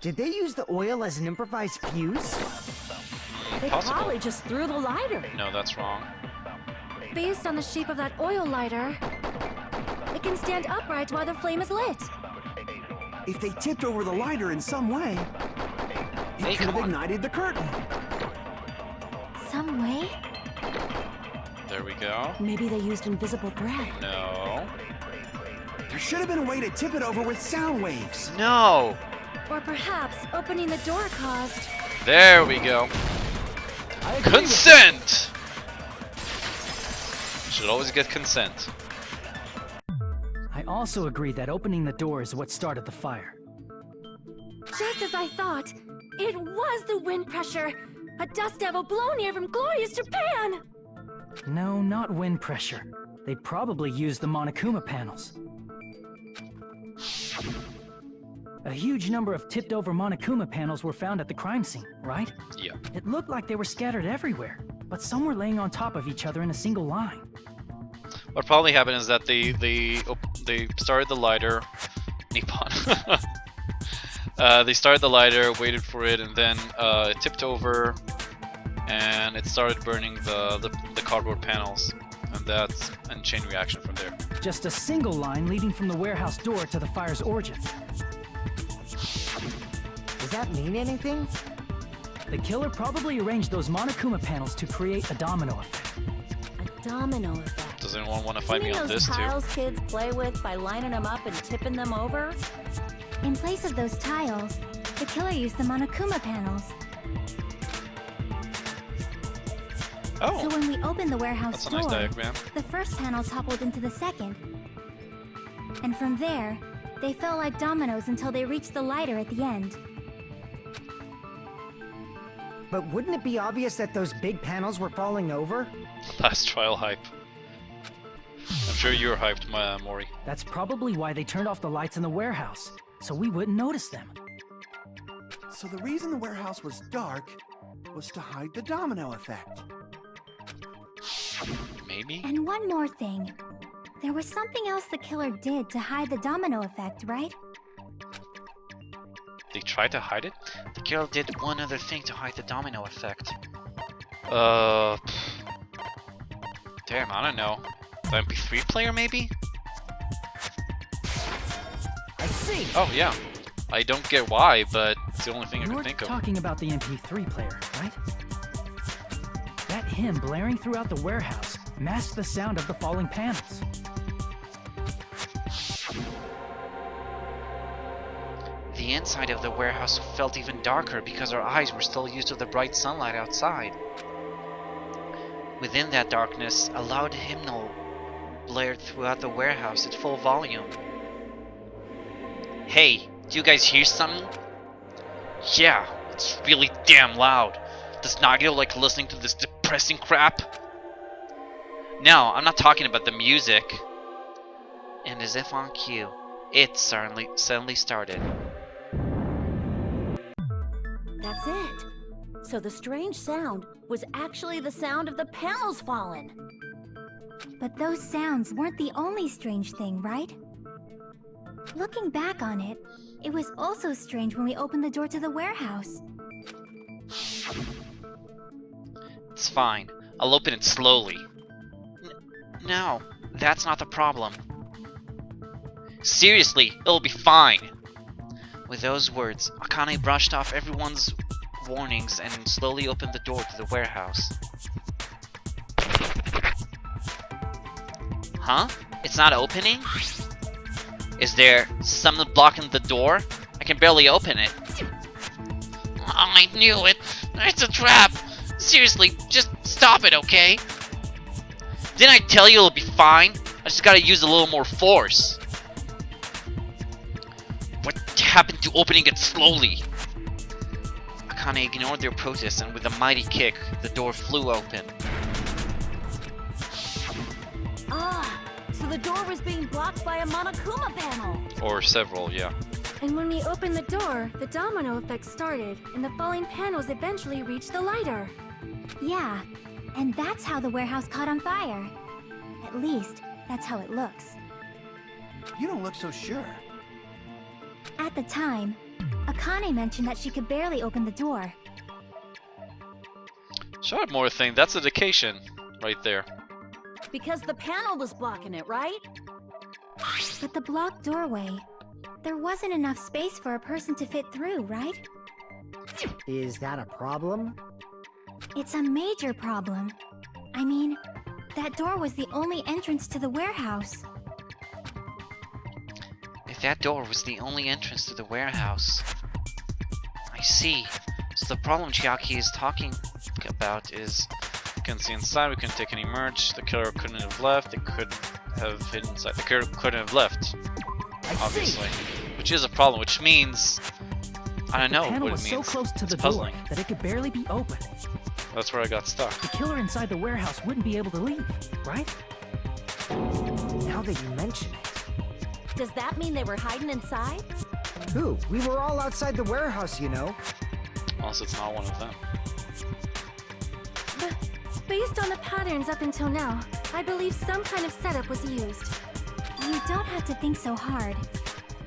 Did they use the oil as an improvised fuse? They Possible. probably just threw the lighter. No, that's wrong. Based on the shape of that oil lighter, it can stand upright while the flame is lit. If they tipped over the lighter in some way, Hey, it could come have on. ignited the curtain. Some way? There we go. Maybe they used invisible thread. No. There should have been a way to tip it over with sound waves. No! Or perhaps opening the door caused... There we go. I agree with Consent! Should always get consent. I also agree that opening the door is what started the fire. Just as I thought, it was the wind pressure! A dust devil blown here from glorious Japan! No, not wind pressure. They probably used the Monokuma panels. A huge number of tipped-over Monokuma panels were found at the crime scene, right? Yeah. It looked like they were scattered everywhere, but some were laying on top of each other in a single line. What probably happened is that they started the lighter, Nippon. They started the lighter, waited for it, and then it tipped over, and it started burning the cardboard panels, and chain reaction from there. Just a single line leading from the warehouse door to the fire's origin. Does that mean anything? The killer probably arranged those Monokuma panels to create a domino effect. A domino effect. Does anyone want to fight me on this too? Tiles kids play with by lining them up and tipping them over? In place of those tiles, the killer used the Monokuma panels. Oh, So when we opened the warehouse that's a door, nice diagram. the first panel toppled into the second. And from there, they fell like dominoes until they reached the lighter at the end. But wouldn't it be obvious that those big panels were falling over? Last trial hype. I'm sure you're hyped, Mori. That's probably why they turned off the lights in the warehouse, so we wouldn't notice them. So the reason the warehouse was dark was to hide the domino effect. Maybe? And one more thing. There was something else the killer did to hide the domino effect, right? They tried to hide it? The killer did one other thing to hide the domino effect. Damn, I don't know. The MP3 player, maybe? I see. Oh, yeah. I don't get why, but it's the only thing I can You're think of. talking about the MP3 player, right? That hymn blaring throughout the warehouse masked the sound of the falling panels. The inside of the warehouse felt even darker because our eyes were still used to the bright sunlight outside. Within that darkness, a loud hymnal blared throughout the warehouse at full volume. Hey, do you guys hear something? Yeah, it's really damn loud. Does Nagito like listening to this depressing crap? No, I'm not talking about the music. And as if on cue, it suddenly started. That's it. So the strange sound was actually the sound of the panels falling. But those sounds weren't the only strange thing, right? Looking back on it, it was also strange when we opened the door to the warehouse. It's fine. I'll open it slowly. No, that's not the problem. Seriously, it'll be fine. With those words, Akane brushed off everyone's warnings and slowly opened the door to the warehouse. Huh? It's not opening? Is there something blocking the door? I can barely open it. I knew it. It's a trap. Seriously, just stop it, okay? Didn't I tell you it'll be fine? I just gotta use a little more force. What happened to opening it slowly? Akane ignored their protests and with a mighty kick, the door flew open. Ah, so the door was being blocked by a Monokuma panel. Or several, yeah. And when we opened the door, the domino effect started, and the falling panels eventually reached the lighter. Yeah, and that's how the warehouse caught on fire. At least, that's how it looks. You don't look so sure. At the time, Akane mentioned that she could barely open the door. Shot more thing, that's a dedication right there. Because the panel was blocking it, right? But the blocked doorway, there wasn't enough space for a person to fit through, right? Is that a problem? It's a major problem. I mean, that door was the only entrance to the warehouse. If that door was the only entrance to the warehouse. I see. So the problem Chiaki is talking about is we can see inside, we can take any merch, the killer couldn't have left, it could have hidden inside. The killer couldn't have left, obviously. Which is a problem, which means I don't know The panel what was it so means. close to the It's door puzzling. that it could barely be opened. That's where I got stuck. The killer inside the warehouse wouldn't be able to leave, right? Now that you mention it. Does that mean they were hiding inside? Who? We were all outside the warehouse, you know. Unless it's not one of them. But based on the patterns up until now, I believe some kind of setup was used. You don't have to think so hard.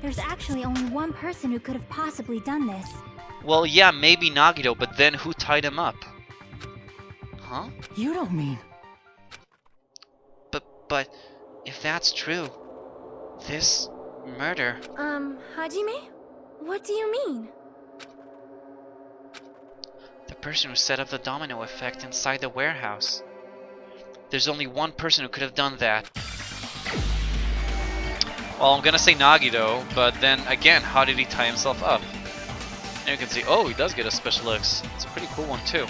There's actually only one person who could have possibly done this. Well, yeah, maybe Nagito, but then who tied him up? Huh? You don't mean... But if that's true, this murder... Hajime? What do you mean? The person who set up the domino effect inside the warehouse. There's only one person who could have done that. Well, I'm gonna say Nagito, but then again, how did he tie himself up? And you can see, oh, he does get a special X. It's a pretty cool one too.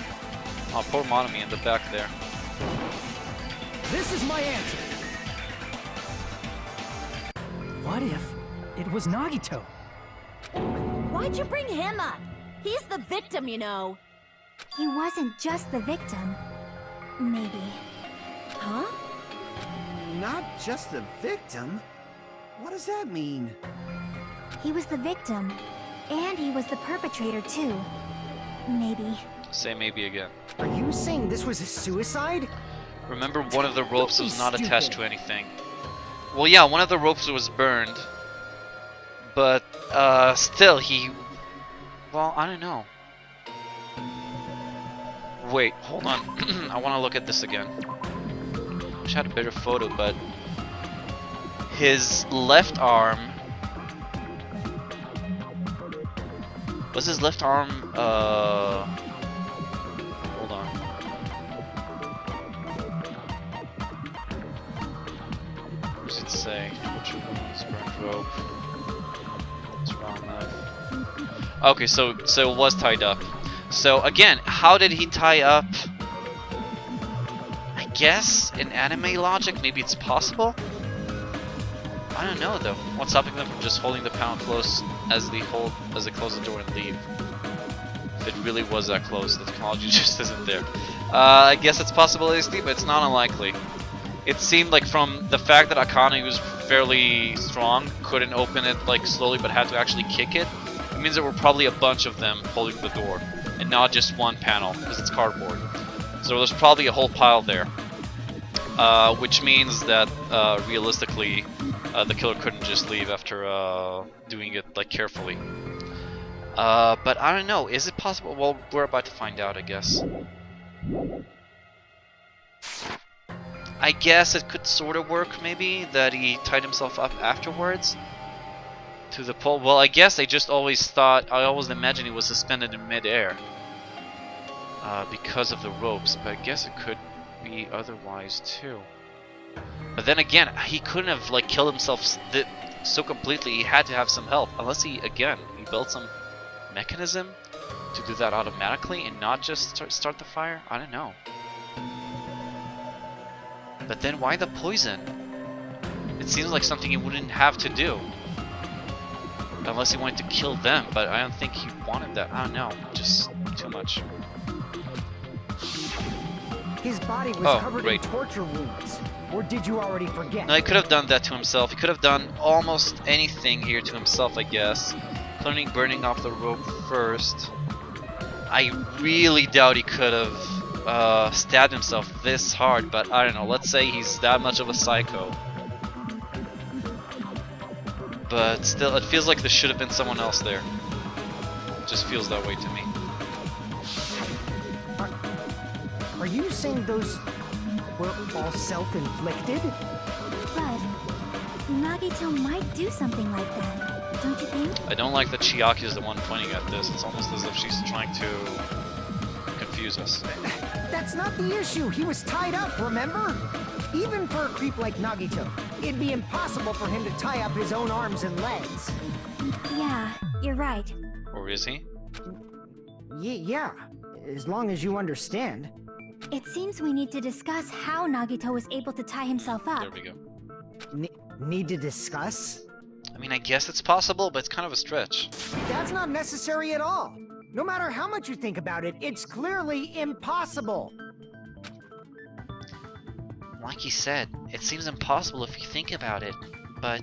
Oh, poor Monomi in the back there. This is my answer. What if it was Nagito? Why'd you bring him up? He's the victim, you know. He wasn't just the victim. Maybe. Huh? Not just the victim? What does that mean? He was the victim. And he was the perpetrator, too. Maybe. Say maybe again. Are you saying this was a suicide? Remember, one of the ropes was not Stupid. attached to anything. Well, yeah, one of the ropes was burned. But, still, he... Well, I don't know. Wait, hold on. I want to look at this again. Wish I had a better photo, but... His left arm... Was his left arm, Hold on. What does it say? Which one's burned rope? What's wrong left? Okay, so it was tied up. So again, how did he tie up? I guess in anime logic, maybe it's possible. I don't know though. What's stopping them from just holding the panel close as they close the door and leave? If it really was that close, the technology just isn't there. I guess it's possibility, but it's not unlikely. It seemed like from the fact that Akane, who's fairly strong, couldn't open it like slowly, but had to actually kick it. It means there were probably a bunch of them holding the door, and not just one panel, because it's cardboard. So there's probably a whole pile there, which means that realistically, the killer couldn't just leave after doing it like carefully. But I don't know. Is it possible? Well, we're about to find out, I guess. I guess it could sort of work, maybe, that he tied himself up afterwards to the pole. Well, I guess I always imagined he was suspended in midair because of the ropes, but I guess it could be otherwise too. But then again, he couldn't have like killed himself so completely. He had to have some help, unless he built some mechanism to do that automatically and not just start the fire. I don't know. But then why the poison? It seems like something he wouldn't have to do. Unless he wanted to kill them, but I don't think he wanted that. I don't know. Just too much. His body was covered in torture wounds. Or did you already forget? No, he could have done that to himself. He could have done almost anything here to himself, I guess. Including burning off the rope first. I really doubt he could have stabbed himself this hard, but I don't know. Let's say he's that much of a psycho. But still, it feels like there should have been someone else there. It just feels that way to me. Are you saying those were all self-inflicted? But Nagito might do something like that, don't you think? I don't like that Chiaki is the one pointing at this. It's almost as if she's trying to confuse us. That's not the issue. He was tied up, remember? Even for a creep like Nagito, it'd be impossible for him to tie up his own arms and legs. Yeah, you're right. Or is he? Yeah, as long as you understand. It seems we need to discuss how Nagito was able to tie himself up. There we go. Need to discuss? I mean, I guess it's possible, but it's kind of a stretch. That's not necessary at all. No matter how much you think about it, it's clearly impossible. Like you said, it seems impossible if you think about it, but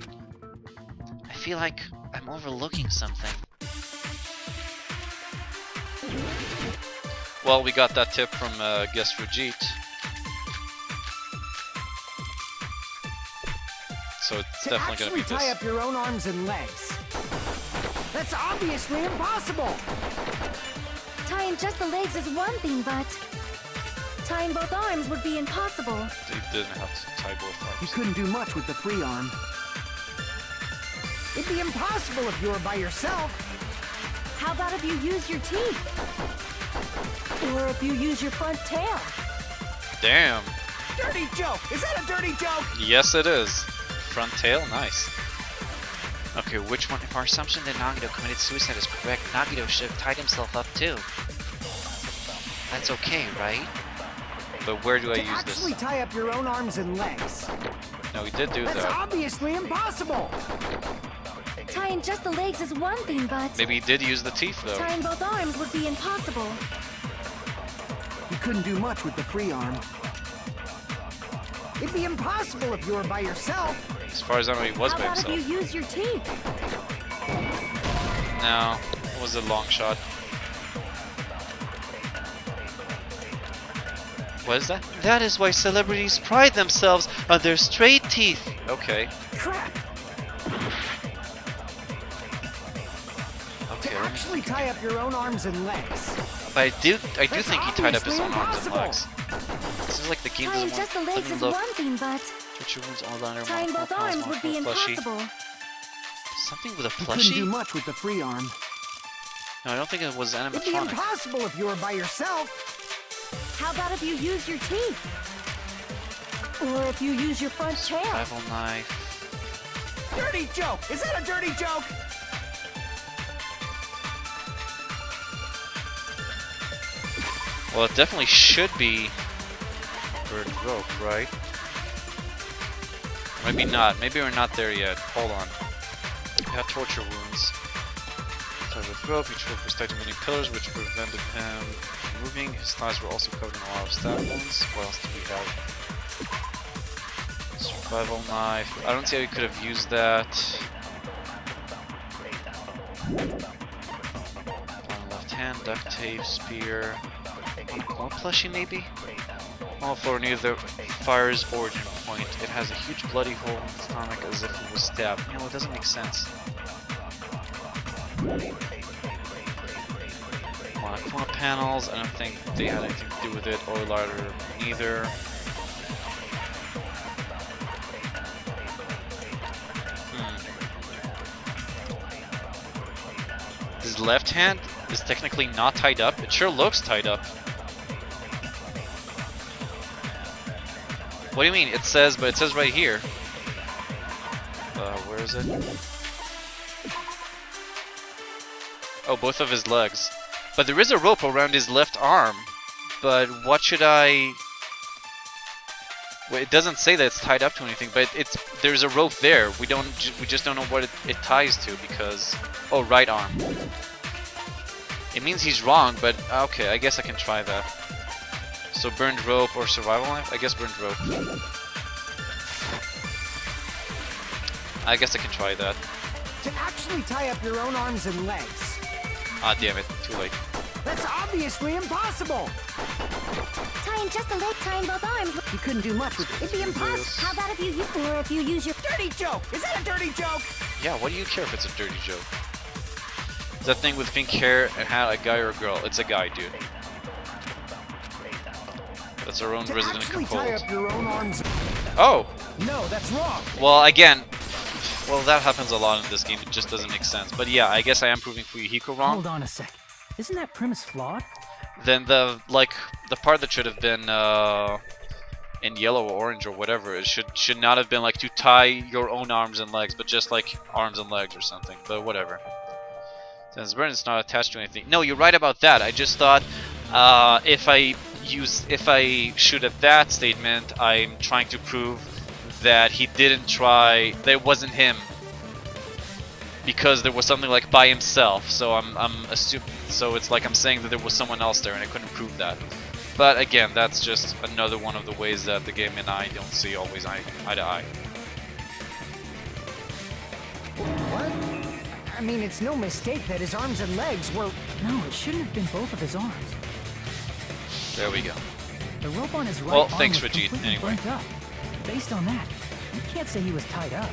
I feel like I'm overlooking something. Well, we got that tip from guest Rajit. So it's To definitely going to be actually tie this. up your own arms and legs. That's obviously impossible. Tying just the legs is one thing, but tying both arms would be impossible. They didn't have to tie both You arms. couldn't do much with the free arm. It'd be impossible if you were by yourself. How about if you use your teeth? Or if you use your front tail? Damn. Dirty joke! Is that a dirty joke? Yes, it is. Front tail, nice. Okay, which one? If our assumption that Nagito committed suicide is correct, Nagito should have tied himself up too. That's okay, right? But where do I To use actually this? tie up your own arms and legs. No, we did do That's that. obviously impossible. Tying just the legs is one thing, but Maybe he did use the teeth though. tying both arms would be impossible. You couldn't do much with the free arm. It'd be impossible if you were by yourself. As far as I know, he was How by about himself. if you use your teeth? No, it was a long shot. What is that? That is why celebrities pride themselves on their straight teeth. Okay. Crap! Okay, To let me actually tie up your own arms and legs. But I do That's think he tied up his own arms and obviously legs. This is like the game Tying doesn't just the want. legs Let me is look. one thing, but Torture wounds all down there. tying both arms would be impossible. Something with a You couldn't do plushie? much with the free arm. No, I don't think it was It'd be animatronic. impossible if you were by yourself. How about if you use your teeth? Or if you use your front tail? Survival knife. Dirty joke! Is that a dirty joke? Well, it definitely should be bird rope, right? Maybe not. Maybe we're not there yet. Hold on. We have torture wounds. Tied with rope, each rope was tied to many pillars, which prevented him from moving. His thighs were also covered in a lot of stab wounds. What else do we have? Survival knife. I don't see how he could have used that. On left hand, duct tape, spear. More plushie maybe? All floor near the fire's origin point. It has a huge bloody hole in its stomach as if it was stabbed. You know, it doesn't make sense. Monochrome panels, I don't think they had anything to do with it. Oil lighter, neither. His left hand is technically not tied up. It sure looks tied up. What do you mean? It says, but it says right here. Where is it? Oh, both of his legs. But there is a rope around his left arm. But what should I... Well, it doesn't say that it's tied up to anything, but there's a rope there. We just don't know what it ties to because... Oh, right arm. It means he's wrong, but okay, I guess I can try that. So burned rope or survival knife? I guess burned rope. I guess I can try that. To actually tie up your own arms and legs. Ah, damn it, too late. That's obviously impossible. Tying just the leg, tying both arms. You couldn't do much with It'd be impossible. How about if you or if you use your Dirty joke! Is that a dirty joke? Yeah, what do you care if it's a dirty joke? That thing with pink hair and hat, a guy or a girl? It's a guy, dude. That's our own To resident actually tie component. up your own arms. Oh! No, that's wrong. Well, again, well, that happens a lot in this game. It just doesn't make sense. But yeah, I guess I am proving Fuyuhiko wrong. Hold on a sec. Isn't that premise flawed? Then the part that should have been in yellow or orange or whatever, it should not have been like to tie your own arms and legs, but just like arms and legs or something. But whatever. Since burn is not attached to anything. No, you're right about that. I just thought if I shoot at that statement, I'm trying to prove that he didn't try. That it wasn't him. because there was something like by himself. So I'm assuming. So it's like I'm saying that there was someone else there, and I couldn't prove that. But again, that's just another one of the ways that the game and I don't see always eye to eye. What? I mean, it's no mistake that his arms and legs were... No, it shouldn't have been both of his arms. There we go. The rope on his right Well, arm thanks, was Rajit, completely anyway. burnt up. Based on that, you can't say he was tied up.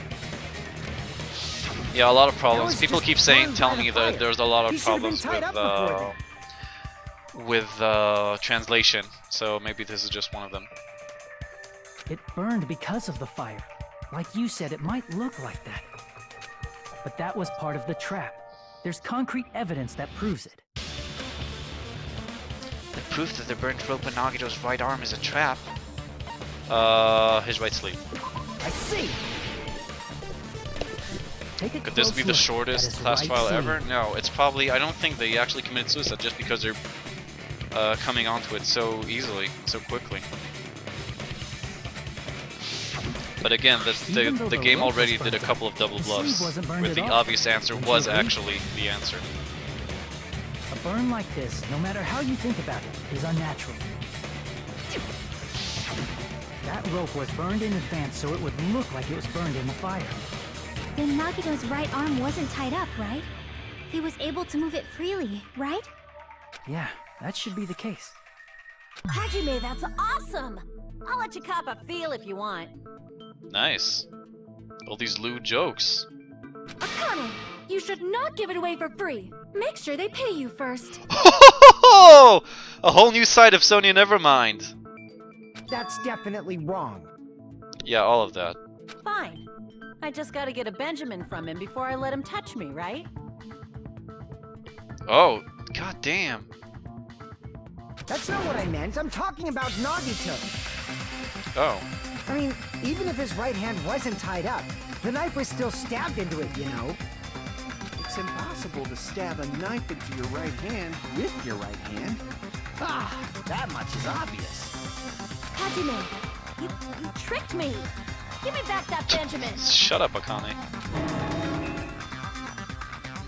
Yeah, a lot of That problems. was People just keep burned telling by me the that fire. there's a lot He of should have been problems tied up before with translation. So maybe this is just one of them. It burned because of the fire. Like you said, it might look like that. But that was part of the trap. There's concrete evidence that proves it. The proof that the burnt rope on Nagito's right arm is a trap. His right sleeve. I see. Take a Could this be close the look shortest at his class right trial sleeve. ever? No, it's probably. I don't think they actually committed suicide just because they're coming onto it so easily, so quickly. But again, Even though the the game rope was already did a burnt couple of double the sleeve bluffs, wasn't burned where at the all. obvious answer Don't was you agree? actually the answer. A burn like this, no matter how you think about it, is unnatural. That rope was burned in advance so it would look like it was burned in the fire. Then Nagito's right arm wasn't tied up, right? He was able to move it freely, right? Yeah, that should be the case. Hajime, that's awesome! I'll let you cop a feel if you want. Nice. All these lewd jokes. Akane, you should not give it away for free. Make sure they pay you first. A whole new side of Sonya Nevermind. That's definitely wrong. Yeah, all of that. Fine. I just gotta get a Benjamin from him before I let him touch me, right? Oh, god damn. That's not what I meant. I'm talking about Nagito. Oh. I mean, even if his right hand wasn't tied up, the knife was still stabbed into it, you know? It's impossible to stab a knife into your right hand with your right hand. Ah, that much is obvious. Hajime, you tricked me! Give me back that Benjamin! Shut up, Akane.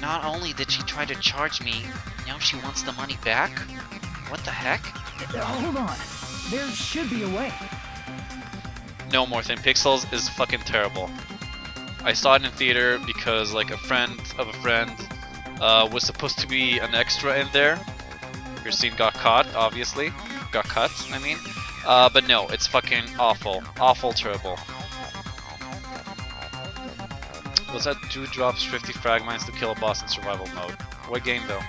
Not only did she try to charge me, now she wants the money back? What the heck? Hold on. There should be a way. No more thing. Pixels is fucking terrible. I saw it in theater because like a friend of a friend was supposed to be an extra in there. Your scene got caught, obviously. Got cut, I mean. But no, it's fucking awful. Awful terrible. Was that 2 drops 50 fragments to kill a boss in survival mode? What game though?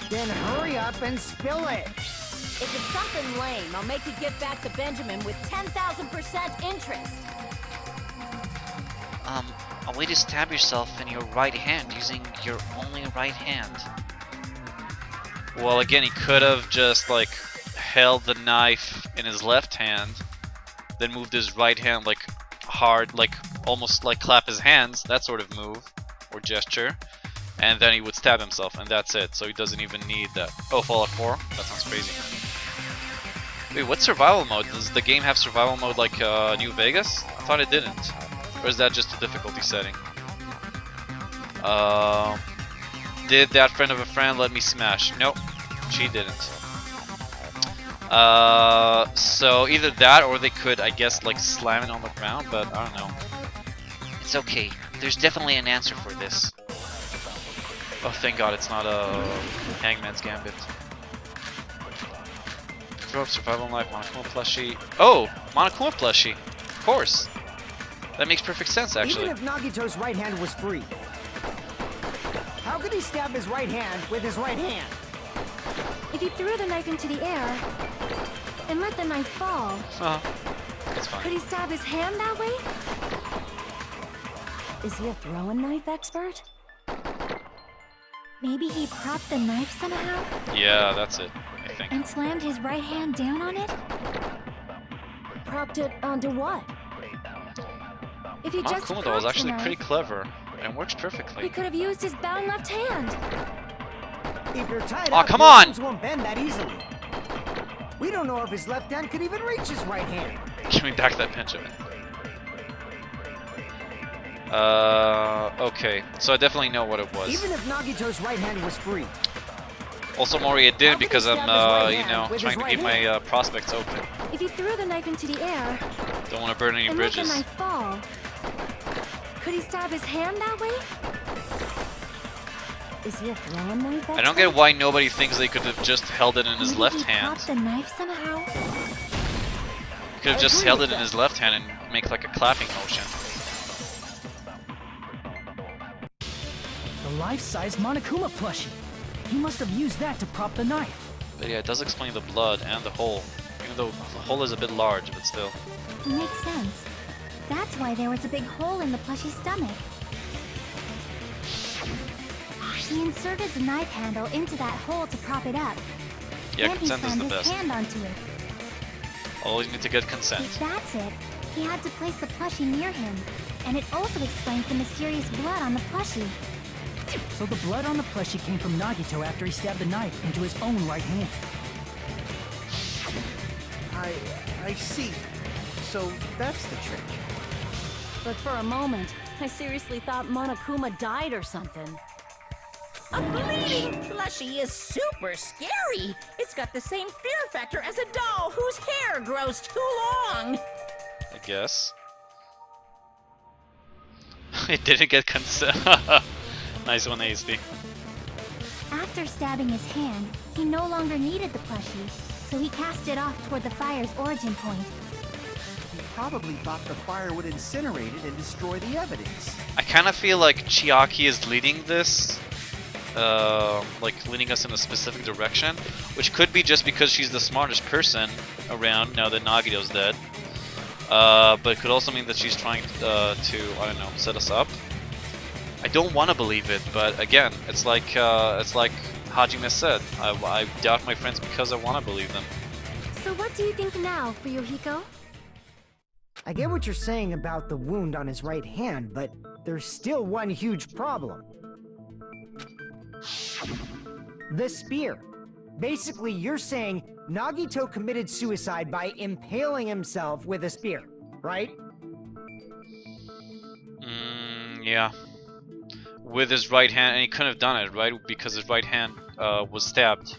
Then hurry up and spill it. If it's something lame, I'll make you give back the Benjamin with 10,000% interest. A way to stab yourself in your right hand using your only right hand. Well, again, he could have just like held the knife in his left hand, then moved his right hand like hard, like almost like clap his hands, that sort of move or gesture, and then he would stab himself, and that's it. So he doesn't even need that. Oh, Fallout 4? That sounds crazy. Wait, what survival mode? Does the game have survival mode like New Vegas? I thought it didn't. Or is that just a difficulty setting? Did that friend of a friend let me smash? Nope, she didn't. So either that or they could, I guess, like slam it on the ground, but I don't know. It's okay. There's definitely an answer for this. Oh, thank God, it's not a Hangman's Gambit. Throw up survival knife, Monokuma plushie. Oh, Monokuma plushie. Of course. That makes perfect sense, actually. Even if Nagito's right hand was free, how could he stab his right hand with his right hand? If he threw the knife into the air and let the knife fall, That's could fine. he stab his hand that way? Is he a throwing knife expert? Maybe he propped the knife somehow Yeah, that's it, I think. and slammed his right hand down on it? Propped it onto what? If he just Monokuma though is propped the actually knife, pretty clever and works he perfectly. could have used his bound left hand. If you're tied Aw, up, come your on! arms won't bend that easily. We don't know if his left hand could even reach his right hand. Give me back that Benjamin. Okay. So I definitely know what it was. Even if Nagito's right hand was free. Also, Mori, it didn't because I'm, you know, with his trying to right keep my prospects open. If he threw the knife into the air Don't want to burn any and let the bridges. knife fall, could he stab his hand that way? Is he a throwing knife? I don't get why nobody thinks they could have just held it in his Maybe left he hand. popped the knife somehow? Could have just held it in his left hand and make like a clapping motion. The life-size Monokuma plushie. He must have used that to prop the knife. But yeah, it does explain the blood and the hole. Even though the hole is a bit large, but still. Makes sense. That's why there was a big hole in the plushie's stomach. He inserted the knife handle into that hole to prop it up. Yeah, and he consent is slammed the his best. hand onto it. Always need to get consent. If that's it, he had to place the plushie near him. And it also explains the mysterious blood on the plushie. So the blood on the plushie came from Nagito after he stabbed the knife into his own right hand. I see. So that's the trick. But for a moment, I seriously thought Monokuma died or something. A bleeding plushie is super scary. It's got the same fear factor as a doll whose hair grows too long. I guess. It didn't get consent. Nice one, Hasty. After stabbing his hand, he no longer needed the plushie, so he cast it off toward the fire's origin point. He probably thought the fire would incinerate it and destroy the evidence. I kind of feel like Chiaki is leading this, like leading us in a specific direction, which could be just because she's the smartest person around now that Nagito's dead. But it could also mean that she's trying to, I don't know, set us up. I don't want to believe it, but again, it's like Hajime said. I doubt my friends because I want to believe them. So what do you think now, Fuyuhiko? I get what you're saying about the wound on his right hand, but there's still one huge problem. The spear. Basically, you're saying Nagito committed suicide by impaling himself with a spear, right? Yeah. With his right hand, and he couldn't have done it, right? Because his right hand was stabbed.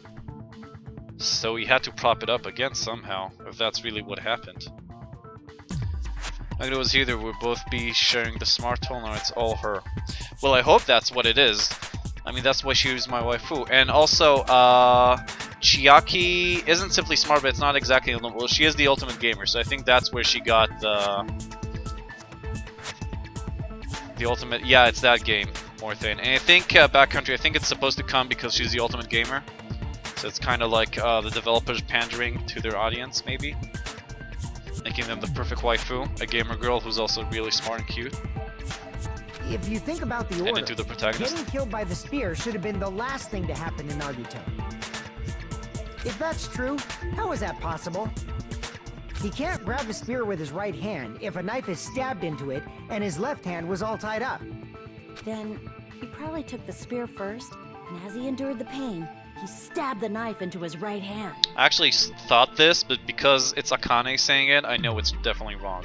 So he had to prop it up again somehow, if that's really what happened. Like it was either we'll both be sharing the smart tool or it's all her. Well, I hope that's what it is. I mean, that's why she was my waifu. And also, Chiaki isn't simply smart, but it's not exactly... Well, she is the ultimate gamer, so I think that's where she got the ultimate... Yeah, it's that game, more thing. And I think Backcountry, I think it's supposed to come because she's the ultimate gamer. So it's kind of like the developers pandering to their audience, maybe. Making them the perfect waifu, a gamer girl who's also really smart and cute. If you think about the And order, into the protagonist. getting killed by the spear should have been the last thing to happen to Nagito. If that's true, how is that possible? He can't grab a spear with his right hand if a knife is stabbed into it and his left hand was all tied up. Then he probably took the spear first, and as he endured the pain, he stabbed the knife into his right hand. I actually thought this, but because it's Akane saying it, I know it's definitely wrong.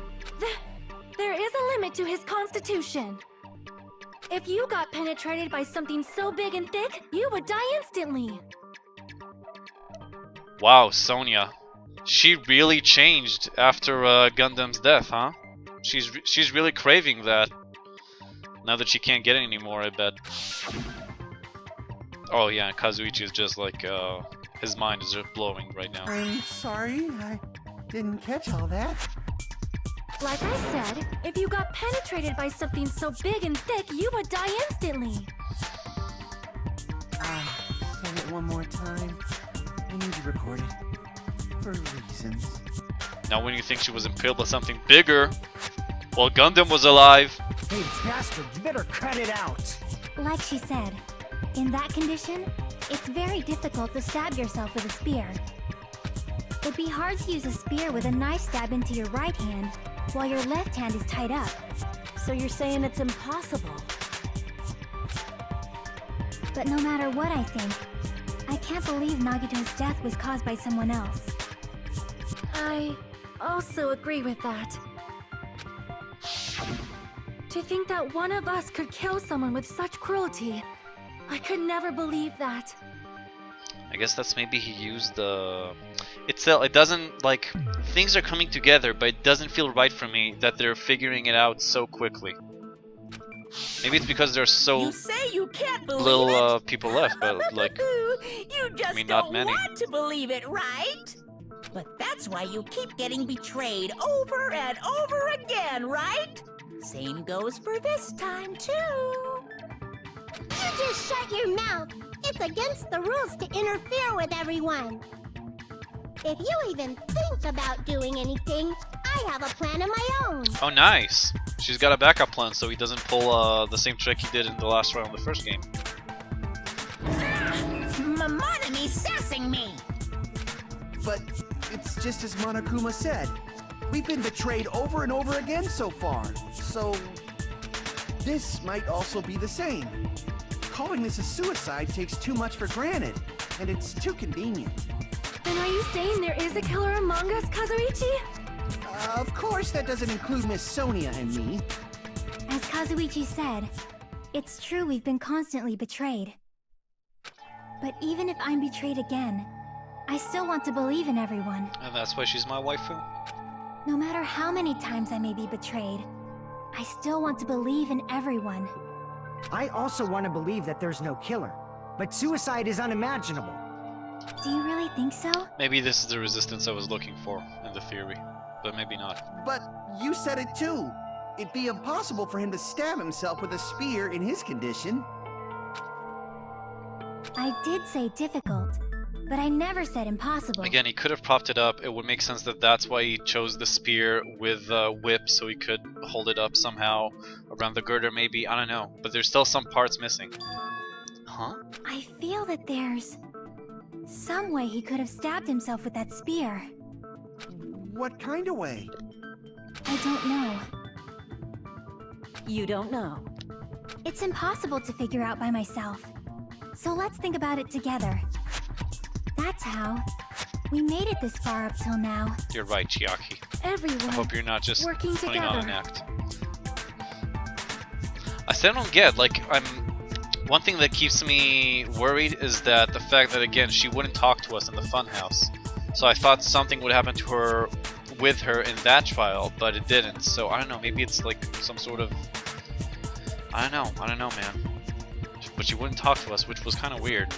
There is a limit to his constitution. If you got penetrated by something so big and thick, you would die instantly. Wow, Sonia. She really changed after Gundam's death, huh? She's really craving that. Now that she can't get it anymore, I bet. Oh yeah, Kazuichi is just like, his mind is just blowing right now. I'm sorry, I didn't catch all that. Like I said, if you got penetrated by something so big and thick, you would die instantly. Say it one more time. I need to record it. For reasons. Now when you think she was impaled by something bigger, while Gundam was alive. Hey, bastard, you better cut it out. Like she said, in that condition, it's very difficult to stab yourself with a spear. It'd be hard to use a spear with a knife stab into your right hand while your left hand is tied up. So you're saying it's impossible? But no matter what I think, I can't believe Nagito's death was caused by someone else. I also agree with that. To think that one of us could kill someone with such cruelty. I could never believe that. I guess that's maybe he used the... It doesn't, like, things are coming together, but it doesn't feel right for me that they're figuring it out so quickly. Maybe it's because there's so You say you can't believe little it? people left, but like, you just I mean, not don't many. want to believe it, right? But that's why you keep getting betrayed over and over again, right? Same goes for this time, too. You just shut your mouth. It's against the rules to interfere with everyone. If you even think about doing anything, I have a plan of my own. oh nice! She's got a backup plan so he doesn't pull the same trick he did in the last round of the first game. Monome's sassing me. But it's just as Monokuma said. We've been betrayed over and over again so far. So this might also be the same. Calling this a suicide takes too much for granted, and it's too convenient. Then are you saying there is a killer among us, Kazuichi? Of course, that doesn't include Miss Sonia and me. As Kazuichi said, it's true we've been constantly betrayed. But even if I'm betrayed again, I still want to believe in everyone. And that's why she's my waifu. No matter how many times I may be betrayed, I still want to believe in everyone. I also want to believe that there's no killer, but suicide is unimaginable. Do you really think so? Maybe this is the resistance I was looking for in the theory, but maybe not. But you said it too. It'd be impossible for him to stab himself with a spear in his condition. I did say difficult, but I never said impossible. Again, he could have propped it up. It would make sense that that's why he chose the spear with whip, so he could hold it up somehow around the girder maybe. I don't know, but there's still some parts missing. Huh? I feel that there's some way he could have stabbed himself with that spear. What kind of way? I don't know. You don't know. It's impossible to figure out by myself. So let's think about it together. That's how we made it this far up till now. You're right, Chiaki. Everyone I hope you're not just working putting on an together. act. I still don't get, like, one thing that keeps me worried is that the fact that, again, she wouldn't talk to us in the funhouse. So I thought something would happen to her with her in that trial, but it didn't. So I don't know, maybe it's like some sort of... I don't know, man. But she wouldn't talk to us, which was kind of weird.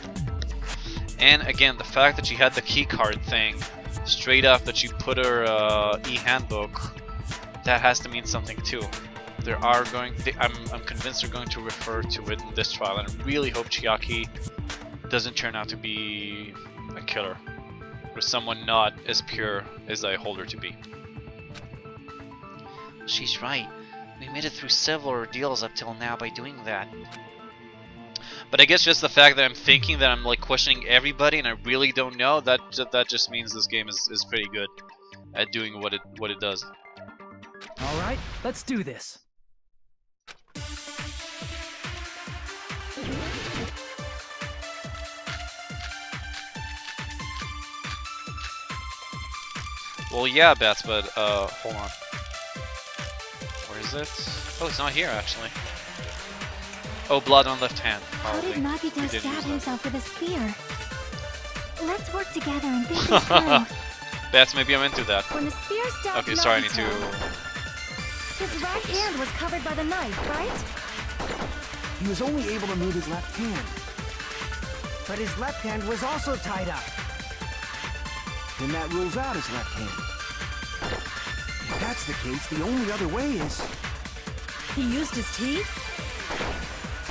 And again, the fact that she had the keycard thing straight up that she put her e-handbook, that has to mean something too. I'm convinced they're going to refer to it in this trial, and I really hope Chiaki doesn't turn out to be a killer or someone not as pure as I hold her to be. She's right. We made it through several ordeals up till now by doing that. But I guess just the fact that I'm thinking that I'm like questioning everybody and I really don't know, that just means this game is pretty good at doing what it does. All right, let's do this. Well, yeah, Bats, but hold on. Where is it? Oh, it's not here actually. Oh, blood on left hand. How Probably. did Nagito We did stab use that. himself with a spear? Let's work together and think this through. Bats, maybe I'm into that. When the spear stabbed Okay, sorry, I need Nagito, to... his right hand was covered by the knife, right? He was only able to move his left hand. But his left hand was also tied up. Then that rules out his left hand. If that's the case, the only other way is... He used his teeth?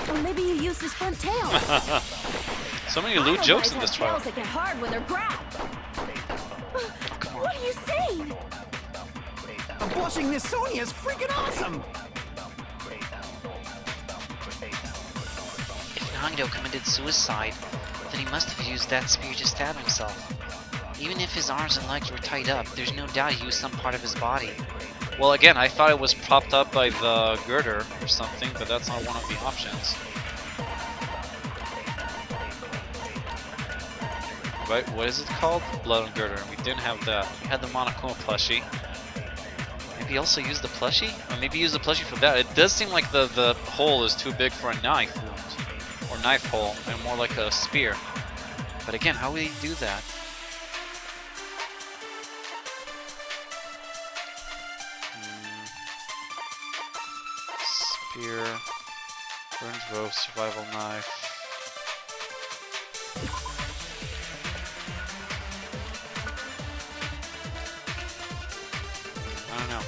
Or maybe he used his front tail. So many lewd jokes in this trial. Tails that get hard when they're grabbed. What are you saying? I'm blushing Miss Sonia is freaking awesome! If Nagito committed suicide, then he must have used that spear to stab himself. Even if his arms and legs were tied up, there's no doubt he used some part of his body. Well, again, I thought it was propped up by the girder or something, but that's not one of the options. Right, what is it called? Blood on girder, and we didn't have that. We had the Monokuma plushie. Maybe also use the plushie? Or maybe use the plushie for that. It does seem like the hole is too big for a knife wound. Or knife hole, and more like a spear. But again, how would he do that? Spear, burns roast, survival knife. I don't know.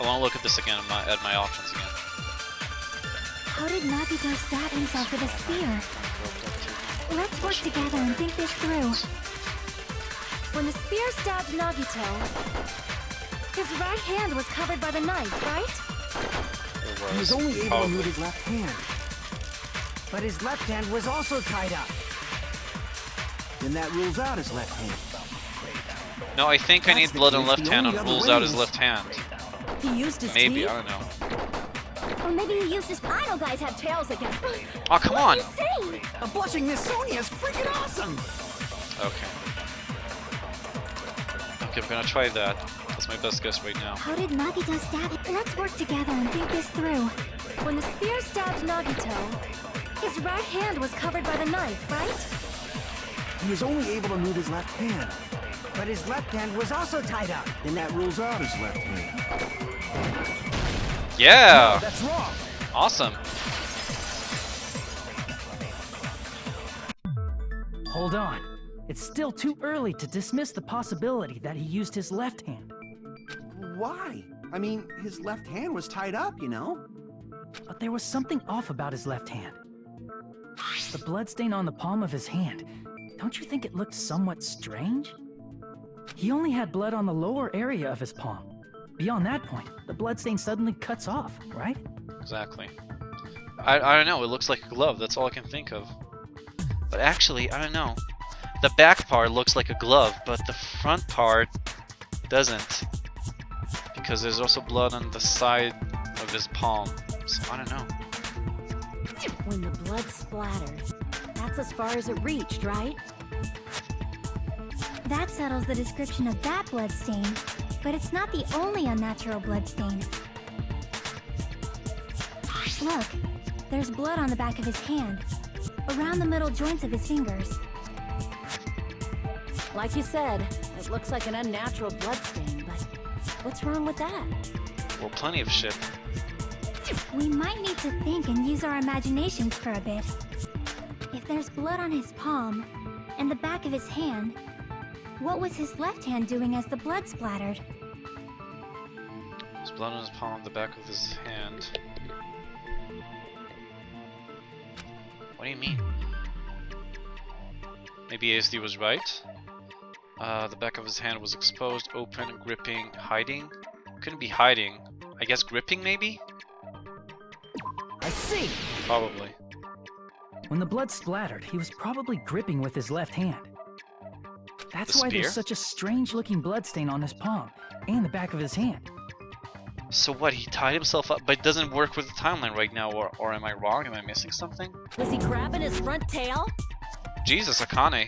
I want to look at this again at my options again. How did Nagito stab himself with a spear? Let's work together and think this through. When the spear stabbed Nagito, his right hand was covered by the knife, right? He was only able to move his left hand. But his left hand was also tied up. Then that rules out his left hand. No, I think I need blood on left hand and rules out his left hand. He used his Maybe, teeth? I don't know. Or maybe he used his... I know guys have tails again. Oh, come on! A blushing Miss Sonia is freaking awesome! Okay. Okay, I'm gonna try that. That's my best guess right now. How did Nagito stab it? Let's work together and think this through. When the spear stabbed Nagito, his right hand was covered by the knife, right? He was only able to move his left hand. But his left hand was also tied up. Then that rules out his left hand. Yeah! No, that's wrong! Awesome! Hold on. It's still too early to dismiss the possibility that he used his left hand. Why? I mean, his left hand was tied up, you know? But there was something off about his left hand. The bloodstain on the palm of his hand. Don't you think it looked somewhat strange? He only had blood on the lower area of his palm. Beyond that point, the bloodstain suddenly cuts off, right? Exactly. I don't know, it looks like a glove, that's all I can think of. But actually, I don't know. The back part looks like a glove, but the front part doesn't. Because there's also blood on the side of his palm. So I don't know. When the blood splattered, that's as far as it reached, right? That settles the description of that bloodstain, but it's not the only unnatural bloodstain. Look, there's blood on the back of his hand, around the middle joints of his fingers. Like you said, it looks like an unnatural bloodstain, but what's wrong with that? Well, plenty of shit. We might need to think and use our imaginations for a bit. If there's blood on his palm and the back of his hand, what was his left hand doing as the blood splattered? There's blood on his palm, the back of his hand. What do you mean? Maybe ASD was right. The back of his hand was exposed, open, gripping, hiding. Couldn't be hiding. I guess gripping, maybe? I see! Probably. When the blood splattered, he was probably gripping with his left hand. That's The why spear? there's such a strange looking bloodstain on his palm and the back of his hand. So what, he tied himself up, but it doesn't work with the timeline right now, or am I wrong? Am I missing something? Was he grabbing his front tail? Jesus, Akane.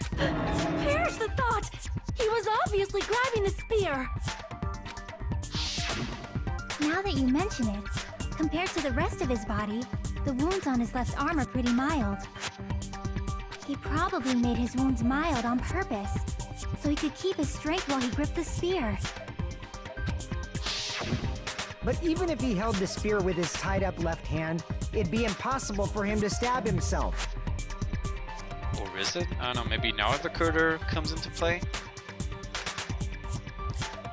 Perish the thought! He was obviously grabbing the spear! Now that you mention it, compared to the rest of his body, the wounds on his left arm are pretty mild. He probably made his wounds mild on purpose, so he could keep his strength while he gripped the spear. But even if he held the spear with his tied up left hand, it'd be impossible for him to stab himself. Or is it? I don't know, maybe now the Kurder comes into play?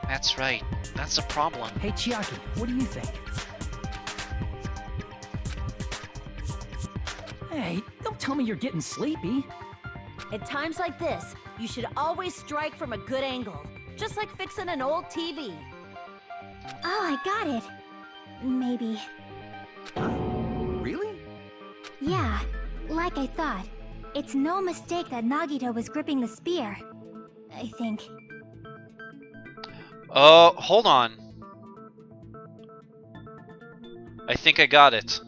That's right. That's the problem. Hey Chiaki, what do you think? Hey, don't tell me you're getting sleepy. At times like this, you should always strike from a good angle. Just like fixing an old TV. Oh, I got it. Maybe. Really? Yeah, like I thought. It's no mistake that Nagito was gripping the spear. I think. Hold on. I think I got it.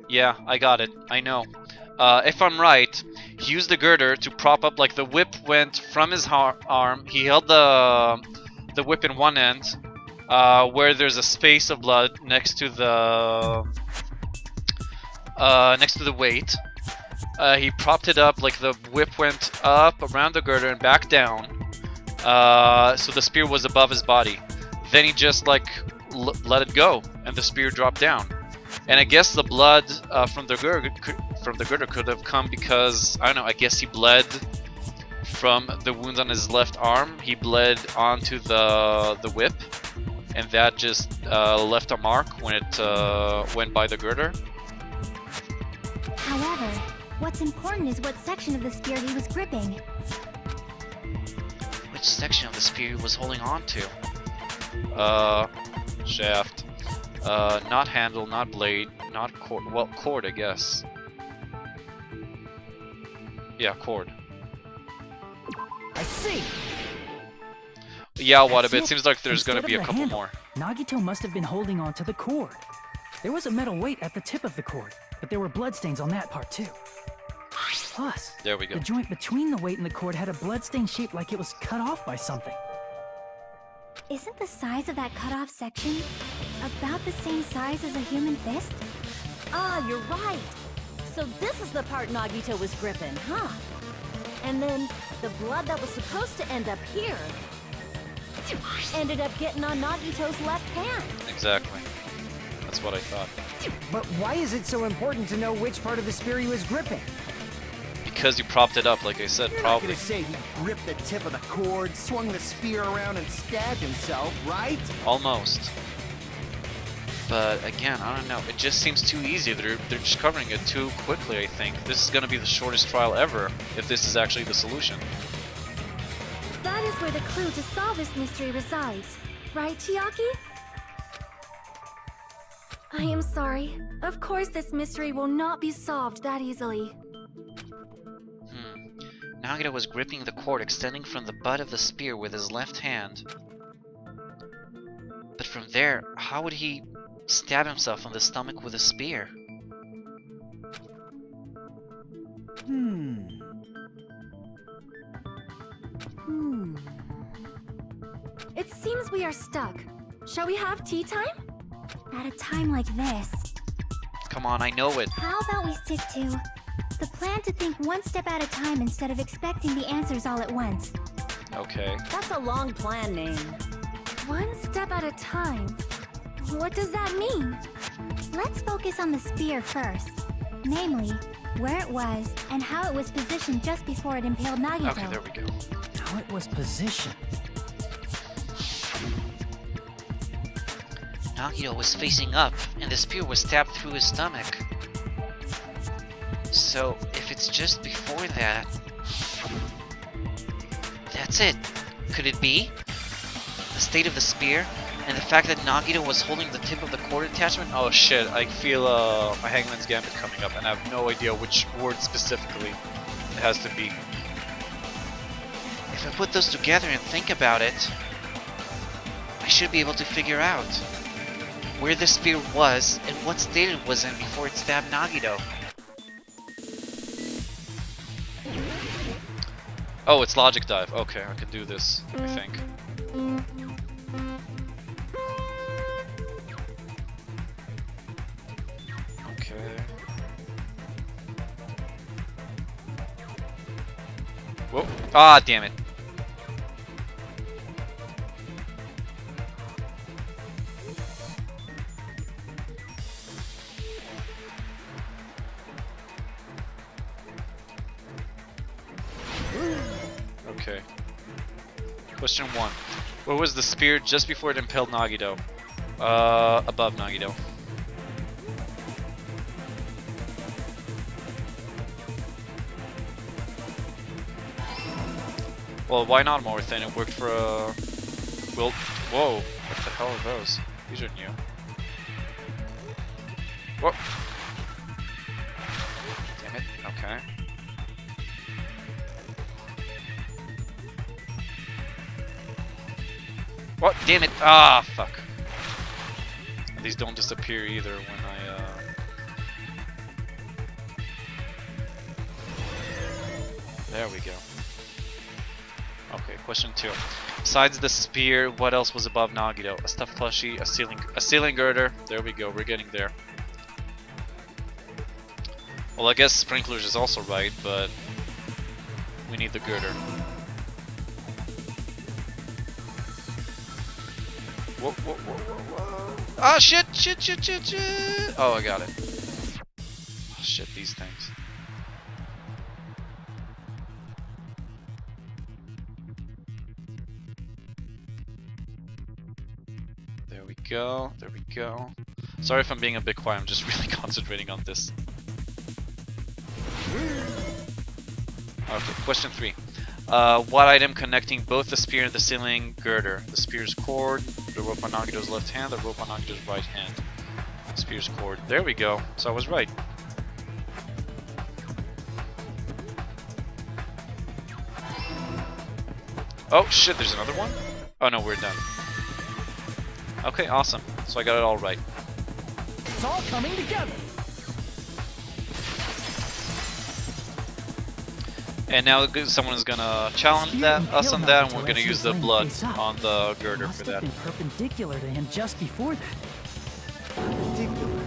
Yeah, I got it. I know. If I'm right, used the girder to prop up, like the whip went from his arm. He held the whip in one end, where there's a space of blood next to the weight. He propped it up, like the whip went up around the girder and back down, so the spear was above his body. Then he just like let it go, and the spear dropped down. And I guess the blood from the girder could have come because, I don't know, I guess he bled from the wound on his left arm. He bled onto the whip, and that just left a mark when it went by the girder. However, what's important is what section of the spear he was gripping. Which section of the spear he was holding on to? Shaft. Not handle, not blade, not cord. Well, cord, I guess. Yeah, cord. I see. Yeah, what a bit. It. Seems like there's Instead gonna be a of the couple handle, more. Nagito must have been holding on to the cord. There was a metal weight at the tip of the cord, but there were bloodstains on that part too. Plus, There we go. the joint between the weight and the cord had a bloodstain shaped like it was cut off by something. Isn't the size of that cut-off section about the same size as a human fist? Ah, you're right. So this is the part Nagito was gripping, huh? And then the blood that was supposed to end up here ended up getting on Nagito's left hand. Exactly. That's what I thought. But why is it so important to know which part of the spear he was gripping? Because you propped it up, like I said, You're probably. not gonna say he gripped the tip of the cord, swung the spear around, and stabbed himself, right? Almost. But again, I don't know. It just seems too easy. They're just covering it too quickly, I think. This is gonna be the shortest trial ever, if this is actually the solution. That is where the clue to solve this mystery resides, right, Chiaki? I am sorry. Of course this mystery will not be solved that easily. Nagito was gripping the cord extending from the butt of the spear with his left hand. But from there, how would he stab himself on the stomach with a spear? It seems we are stuck. Shall we have tea time? At a time like this. Come on, I know it. How about we stick to the plan to think one step at a time instead of expecting the answers all at once. Okay. That's a long plan name. One step at a time? What does that mean? Let's focus on the spear first. Namely, where it was and how it was positioned just before it impaled Nagito. Okay, there we go. How it was positioned. Nagito was facing up, and the spear was stabbed through his stomach. So, if it's just before that... That's it. Could it be? The state of the spear, and the fact that Nagito was holding the tip of the cord attachment? Oh shit, I feel a Hangman's Gambit coming up, and I have no idea which word specifically it has to be. If I put those together and think about it, I should be able to figure out where the spear was and what state it was in before it stabbed Nagito. Oh, it's Logic Dive. Okay, I can do this, I think. Okay. Whoa. Ah, damn it. Okay. Question 1. Where was the spear just before it impaled Nagito? Above Nagito. Well, why not more thin? It worked for Well, whoa. What the hell are those? These are new. Whoa. Damn it. Okay. What? Damn it! Ah, fuck. These don't disappear either when I, There we go. Okay, question 2. Besides the spear, what else was above Nagito? A stuffed plushie, a ceiling girder. There we go, we're getting there. Well, I guess sprinklers is also right, but we need the girder. Whoa, whoa, whoa, whoa, whoa. Ah, shit! Oh, I got it. Oh, shit, these things. There we go, there we go. Sorry if I'm being a bit quiet, I'm just really concentrating on this. Okay, question 3. What item connecting both the spear and the ceiling girder? The spear's cord, the rope on Nagito's left hand, the rope on Nagito's right hand. The spear's cord. There we go. So I was right. Oh shit, there's another one? Oh no, we're done. Okay, awesome. So I got it all right. It's all coming together. And now someone is gonna challenge us on that, and we're gonna use the blood on the girder for that. Been perpendicular to him just before that. Perpendicular?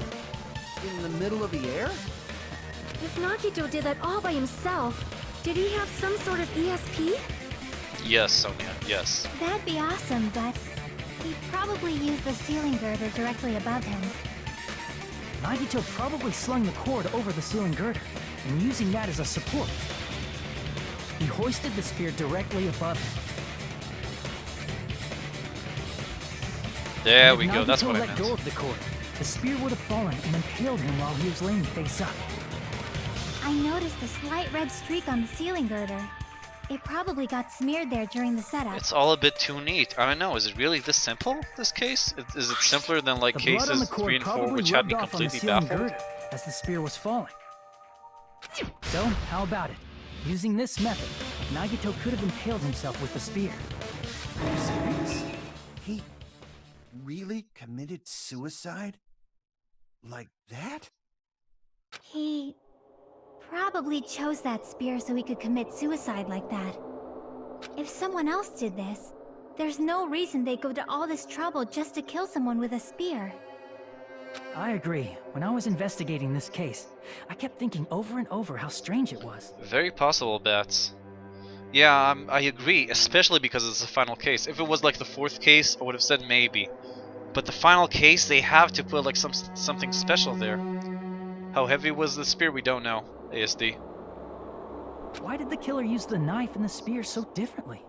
In the middle of the air? If Nagito did that all by himself, did he have some sort of ESP? Yes, Sonia, yes. That'd be awesome, but he probably used the ceiling girder directly above him. Nagito probably slung the cord over the ceiling girder, and using that as a support. He hoisted the spear directly above him. There we go, that's what I meant. If Nagito let go of the cord, the spear would have fallen and impaled him while he was laying face up. I noticed a slight red streak on the ceiling girder. It probably got smeared there during the setup. It's all a bit too neat. I don't know, is it really this simple, this case? Is it simpler than like cases 3 and 4, which had me completely baffled? As the spear was falling. So, how about it? Using this method, Nagito could have impaled himself with the spear. Are you serious? He really committed suicide? Like that? He probably chose that spear so he could commit suicide like that. If someone else did this, there's no reason they'd go to all this trouble just to kill someone with a spear. I agree. When I was investigating this case, I kept thinking over and over how strange it was. Very possible, Bats. Yeah, I agree, especially because it's the final case. If it was like the 4th case, I would have said maybe. But the final case, they have to put like something special there. How heavy was the spear? We don't know. ASD. Why did the killer use the knife and the spear so differently?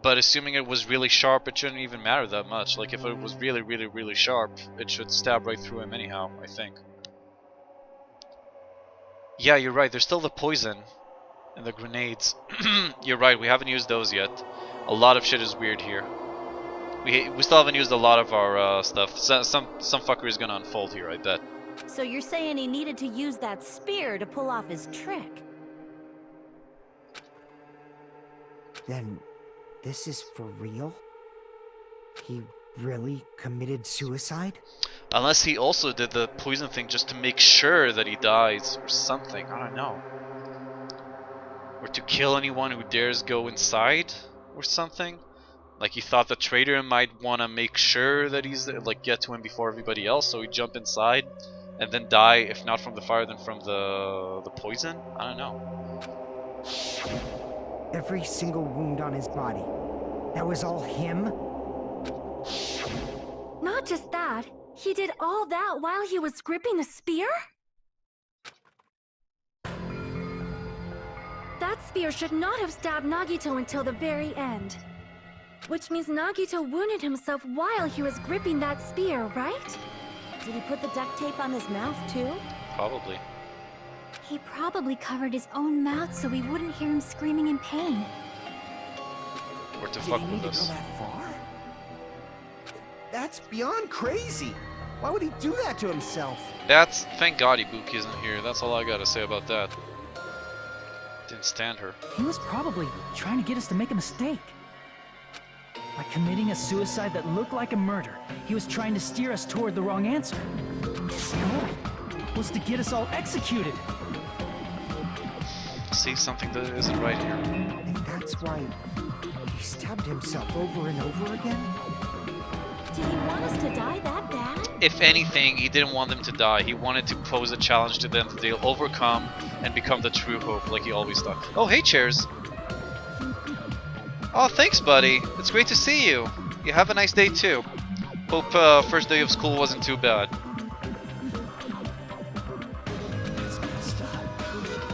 But assuming it was really sharp, it shouldn't even matter that much. Like if it was really, really, really sharp, it should stab right through him anyhow, I think. Yeah, you're right, there's still the poison and the grenades. You're right, we haven't used those yet. A lot of shit is weird here. We still haven't used a lot of our stuff. Some fucker is gonna unfold here, I bet. So you're saying he needed to use that spear to pull off his trick? Then this is for real? He really committed suicide? Unless he also did the poison thing just to make sure that he dies or something, I don't know. Or to kill anyone who dares go inside or something. Like he thought the traitor might want to make sure that he's like get to him before everybody else, so he'd jump inside and then die, if not from the fire, then from the poison? I don't know. Every single wound on his body. That was all him? Not just that, he did all that while he was gripping the spear? That spear should not have stabbed Nagito until the very end. Which means Nagito wounded himself while he was gripping that spear, right? Did he put the duct tape on his mouth too? Probably. He probably covered his own mouth so we wouldn't hear him screaming in pain. Or to Did fuck he with need to us. go that far? That's beyond crazy. Why would he do that to himself? Thank God Ibuki isn't here. That's all I gotta say about that. Didn't stand her. He was probably trying to get us to make a mistake. By committing a suicide that looked like a murder, he was trying to steer us toward the wrong answer. His goal was to get us all executed. see something that isn't right here. And that's why he stabbed himself over and over again? Did he want us to die that bad? If anything, he didn't want them to die. He wanted to pose a challenge to them that they'll overcome and become the true hope, like he always thought. Oh, hey, Chairs. Oh, thanks, buddy. It's great to see you. You have a nice day, too. Hope first day of school wasn't too bad. It's messed up.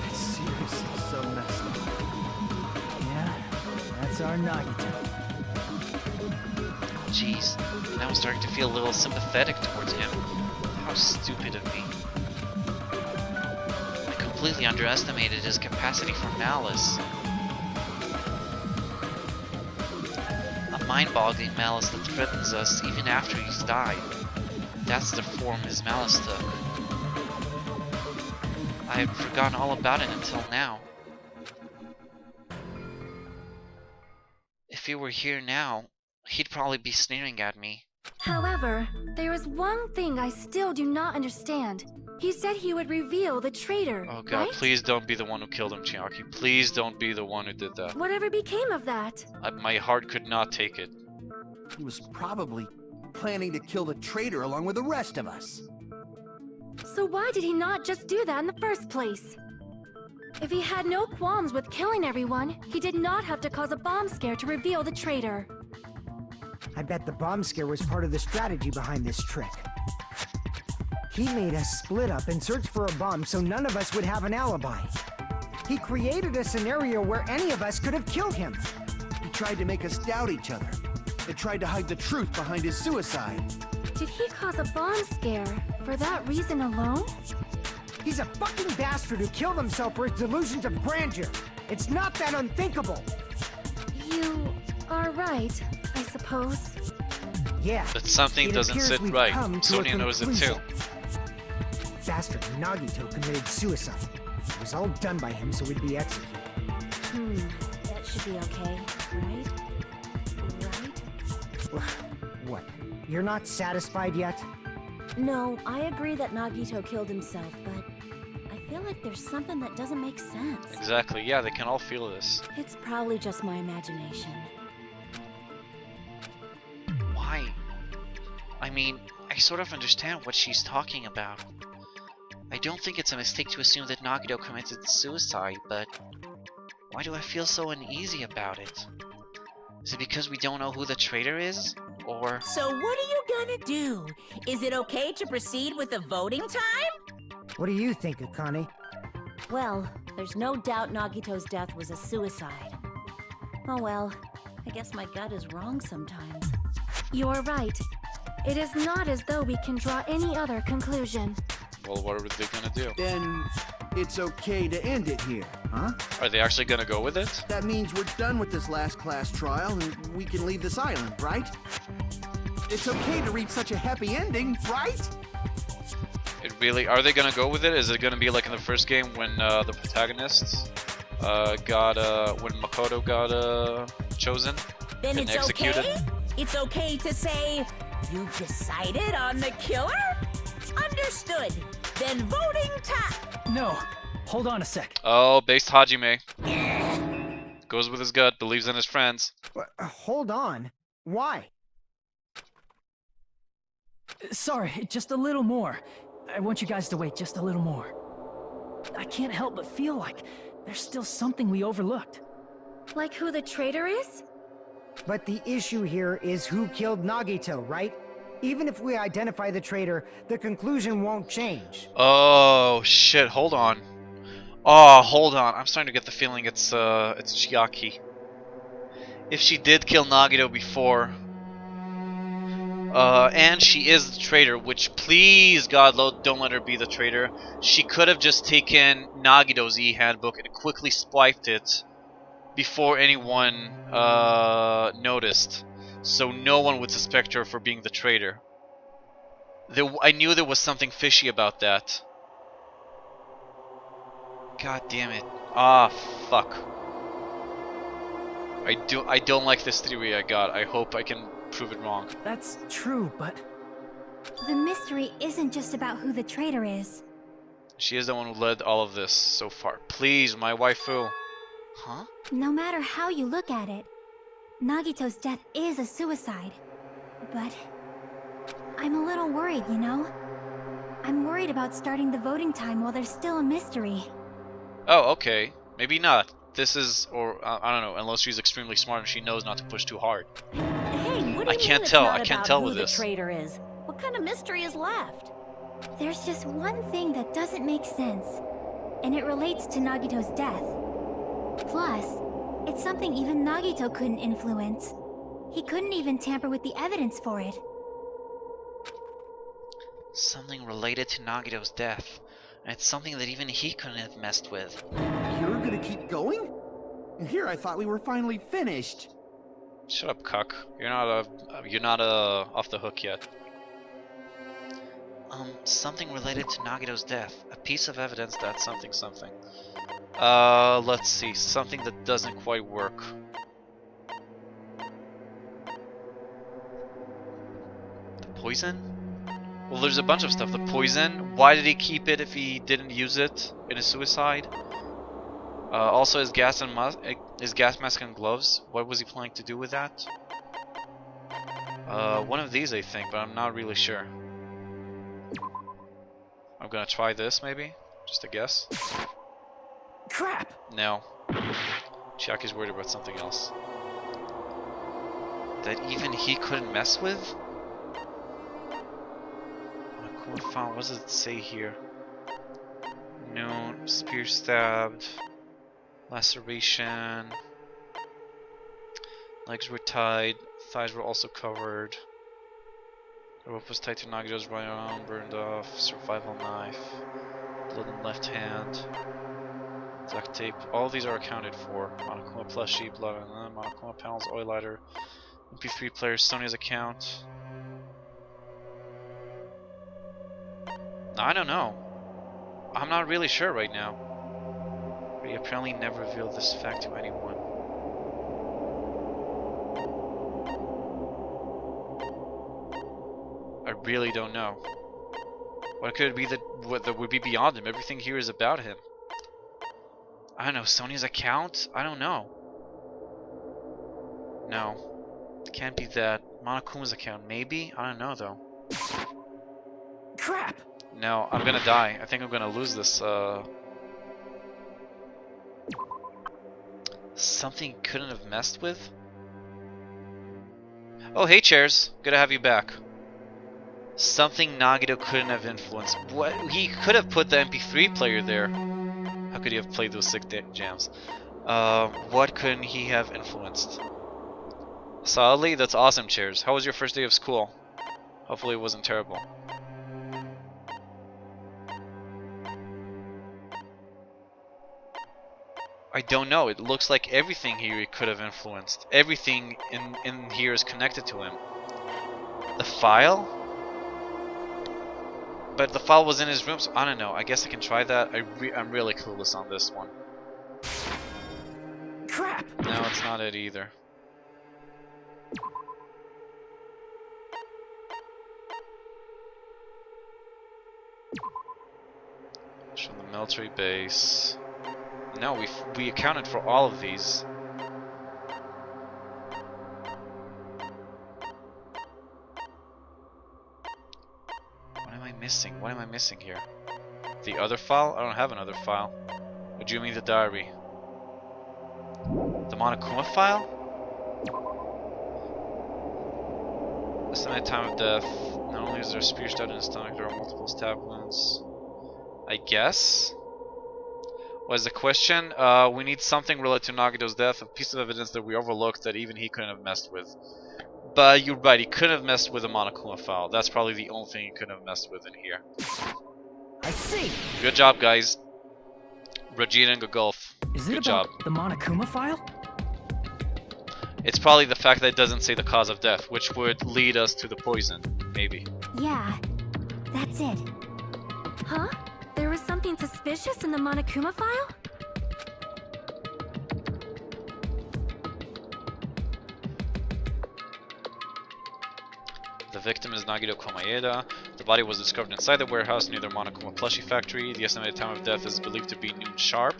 It's seriously so messed up. Yeah, that's our Nagito. Jeez, now I'm starting to feel a little sympathetic towards him. How stupid of me. I completely underestimated his capacity for malice. A mind-boggling malice that threatens us even after he's died. That's the form his malice took. I had forgotten all about it until now. If he were here now, he'd probably be sneering at me. However, there is one thing I still do not understand. He said he would reveal the traitor, Oh god, right? please don't be the one who killed him, Chiaki. Please don't be the one who did that. Whatever became of that? My heart could not take it. He was probably planning to kill the traitor along with the rest of us. So why did he not just do that in the first place? If he had no qualms with killing everyone, he did not have to cause a bomb scare to reveal the traitor. I bet the bomb scare was part of the strategy behind this trick. He made us split up and search for a bomb so none of us would have an alibi. He created a scenario where any of us could have killed him. He tried to make us doubt each other. He tried to hide the truth behind his suicide. Did he cause a bomb scare for that reason alone? He's a fucking bastard who killed himself for his delusions of grandeur. It's not that unthinkable. You are right, I suppose. Yeah. But something it doesn't appears sit we've right. come to a Sonia knows it too. conclusion. Bastard Nagito committed suicide. It was all done by him so we'd be executed. That should be okay, right? Right? What? You're not satisfied yet? No, I agree that Nagito killed himself, but I feel like there's something that doesn't make sense. Exactly, yeah, they can all feel this. It's probably just my imagination. Why? I mean, I sort of understand what she's talking about. I don't think it's a mistake to assume that Nagito committed suicide, but why do I feel so uneasy about it? Is it because we don't know who the traitor is? Or... So what are you gonna do? Is it okay to proceed with the voting time? What do you think, Akane? Well, there's no doubt Nagito's death was a suicide. Oh well, I guess my gut is wrong sometimes. You're right. It is not as though we can draw any other conclusion. Well, what are they gonna do? Then it's okay to end it here, huh? Are they actually gonna go with it? That means we're done with this last class trial and we can leave this island, right? It's okay to reach such a happy ending, right? It really... Are they gonna go with it? Is it gonna be like in the first game when the protagonists when Makoto got chosen Then and it's executed? okay? It's okay to say, you've decided on the killer? Understood. Then voting time. No, hold on a sec. Oh, based Hajime. Goes with his gut, believes in his friends. Hold on. Why? Sorry, just a little more. I want you guys to wait just a little more. I can't help but feel like there's still something we overlooked. Like who the traitor is? But the issue here is who killed Nagito, right? Even if we identify the traitor, the conclusion won't change. Oh shit! Hold on. Oh, hold on. I'm starting to get the feeling it's Chiaki. If she did kill Nagito before, and she is the traitor, which please God don't let her be the traitor. She could have just taken Nagito's e-handbook and quickly swiped it before anyone noticed, so no one would suspect her for being the traitor. I knew there was something fishy about that. God damn it. Ah, fuck. I don't like this theory I got. I hope I can prove it wrong. That's true, but... The mystery isn't just about who the traitor is. She is the one who led all of this so far. Please, my waifu. Huh? No matter how you look at it, Nagito's death is a suicide. But I'm a little worried, you know? I'm worried about starting the voting time while there's still a mystery. Oh, okay. Maybe not. This is, or I don't know, unless she's extremely smart and she knows not to push too hard. Hey, what do I you can't mean tell. it's not I can't about tell who with the this. traitor is? What kind of mystery is left? There's just one thing that doesn't make sense, and it relates to Nagito's death. Plus, it's something even Nagito couldn't influence. He couldn't even tamper with the evidence for it. Something related to Nagito's death. And it's something that even he couldn't have messed with. You're gonna keep going? Here, I thought we were finally finished. Shut up, cuck. You're not off the hook yet. Something related to Nagito's death. A piece of evidence that something. Let's see. Something that doesn't quite work. The poison? Well, there's a bunch of stuff. The poison. Why did he keep it if he didn't use it in a suicide? Also, his gas mask and gloves. What was he planning to do with that? One of these, I think, but I'm not really sure. I'm gonna try this, maybe? Just a guess. Crap! No. Chiaki's worried about something else. That even he couldn't mess with? What does it say here? No, spear stabbed. Laceration. Legs were tied. Thighs were also covered. The rope was tied to Nagito's right arm, burned off. Survival knife. Blood in left hand. Duct tape. All of these are accounted for. Monokuma plushie, blood on them. Monokuma panels, oil lighter. MP3 player, Sony's account. I don't know. I'm not really sure right now. But he apparently never revealed this fact to anyone. I really don't know. What could it be that would be beyond him? Everything here is about him. I don't know. Sony's account? I don't know. No. It can't be that. Monokuma's account. Maybe? I don't know though. Crap! No, I'm gonna die. I think I'm gonna lose this, Something he couldn't have messed with? Oh, hey, Chairs. Good to have you back. Something Nagito couldn't have influenced. What? He could have put the MP3 player there. How could he have played those sick jams? What couldn't he have influenced? Solidly? That's awesome, Chairs. How was your first day of school? Hopefully it wasn't terrible. I don't know. It looks like everything here he could have influenced. Everything in here is connected to him. The file? But the file was in his room, so I don't know. I guess I can try that. I'm really clueless on this one. Crap! No, it's not it either. It's from the military base. No, we accounted for all of these. What am I missing? What am I missing here? The other file? I don't have another file. What do you mean the diary? The Monokuma file? Estimated time of death. Not only is there a spear stabbed in his stomach, there are multiple stab wounds. I guess? What is the question? We need something related to Nagito's death, a piece of evidence that we overlooked that even he couldn't have messed with. But you're right, he couldn't have messed with a Monokuma file. That's probably the only thing he couldn't have messed with in here. I see! Good job, guys. Rajita and Golf. Is it Good about job. the Monokuma file? It's probably the fact that it doesn't say the cause of death, which would lead us to the poison. Maybe. Yeah, that's it. Huh? There was something suspicious in the Monokuma file? The victim is Nagito Komaeda. The body was discovered inside the warehouse near the Monokuma plushie factory. The estimated time of death is believed to be noon sharp.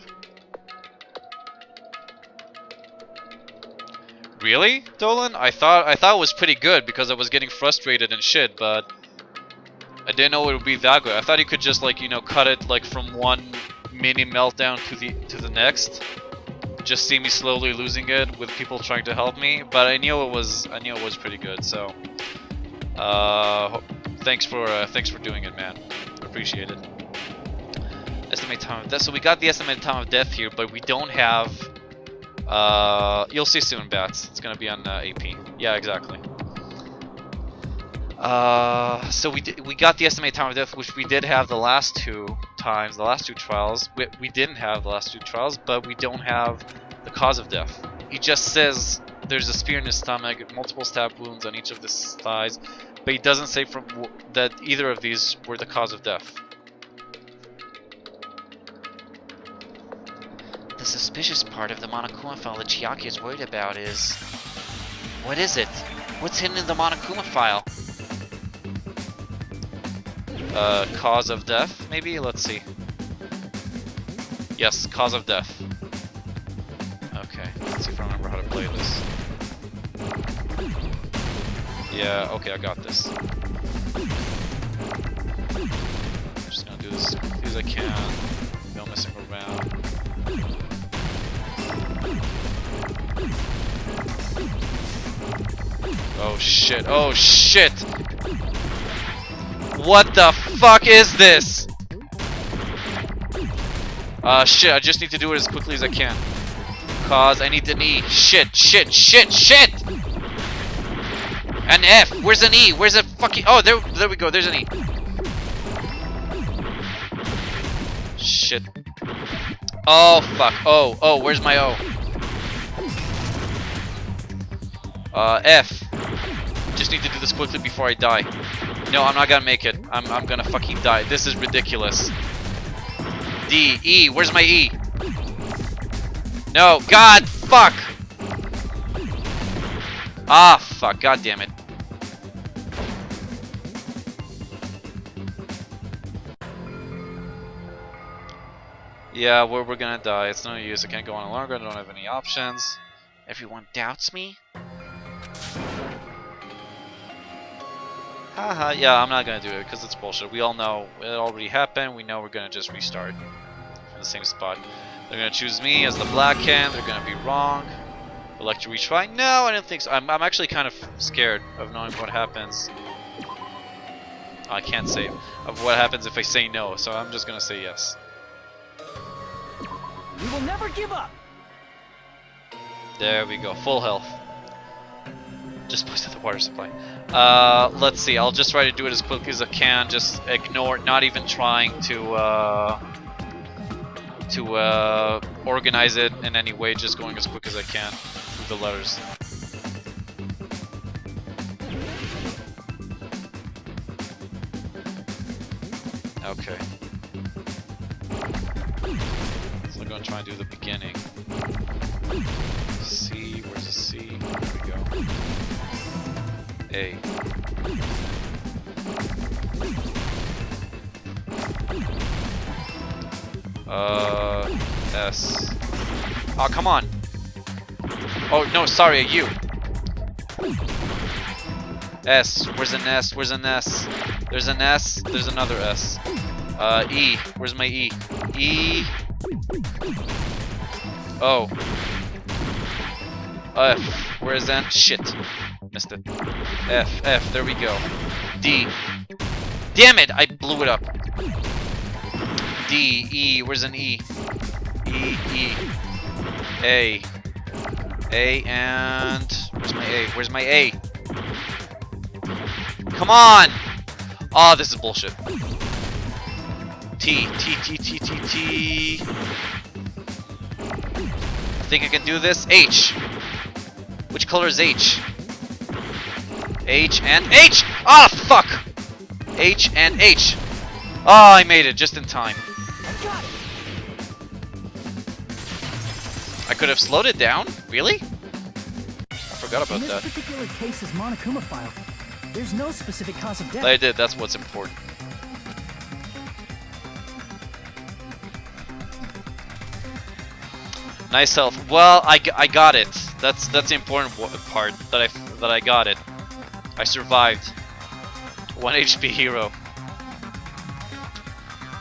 Really, Dolan? I thought it was pretty good because I was getting frustrated and shit, but I didn't know it would be that good. I thought you could just like, you know, cut it like from one mini meltdown to the next. Just see me slowly losing it with people trying to help me, but I knew it was pretty good. So, thanks for doing it, man. Appreciate it. Estimated time of death. So we got the estimated time of death here, but we don't have. You'll see soon, Bats. It's gonna be on AP. Yeah, exactly. So we got the estimated time of death, which we did have the last two times, the last two trials. We didn't have the last two trials, but we don't have the cause of death. He just says there's a spear in his stomach, multiple stab wounds on each of his thighs, but he doesn't say that either of these were the cause of death. The suspicious part of the Monokuma file that Chiaki is worried about is... What is it? What's hidden in the Monokuma file? Cause of death, maybe? Let's see. Yes, cause of death. Okay, let's see if I remember how to play this. Yeah, okay, I got this. I'm just gonna do this as quickly as I can. No messing around. Oh shit, oh shit! What the fuck is this? Shit, I just need to do it as quickly as I can. Cause I need an E. Shit, shit, shit, shit! An F! Where's an E? Where's a fucking... Oh, there we go, there's an E. Shit. Oh, fuck. Oh, where's my O? F. Just need to do this quickly before I die. No, I'm not gonna make it. I'm gonna fucking die. This is ridiculous. D. E. Where's my E? No. God. Fuck. Ah, fuck. God damn it. Yeah, we're gonna die. It's no use. I can't go on longer. I don't have any options. Everyone doubts me? Haha, yeah, I'm not gonna do it because it's bullshit. We all know it already happened. We know we're gonna just restart from the same spot. They're gonna choose me as the black hand. They're gonna be wrong. Would like to retry? No, I don't think so. I'm actually kind of scared of knowing what happens. I can't say of what happens if I say no, so I'm just gonna say yes. We will never give up. There we go, full health. Just poisoned the water supply. Let's see. I'll just try to do it as quickly as I can. Just ignore, not even trying to organize it in any way. Just going as quick as I can through the letters. Okay. So I'm gonna try and do the beginning. C. Where's the C? There we go. A. S. Oh, come on. Oh, no, sorry, a U. S. Where's an S? Where's an S? There's an S. There's another S. E. Where's my E? E. O. F. Where's that? Shit. Missed it. F. There we go. D. Damn it! I blew it up. D. E. Where's an E? E. A. A and... Where's my A? Where's my A? Come on! Oh, this is bullshit. T. I think I can do this. H. Which color is H? H and H! Ah, oh, fuck! H and H. Oh, I made it just in time. I could have slowed it down? Really? I forgot about In this that. particular case's Monokuma file, There's no specific cause of death. I did. That's what's important. Nice health. Well, I got it. That's the important part that I got it. I survived. 1 HP hero.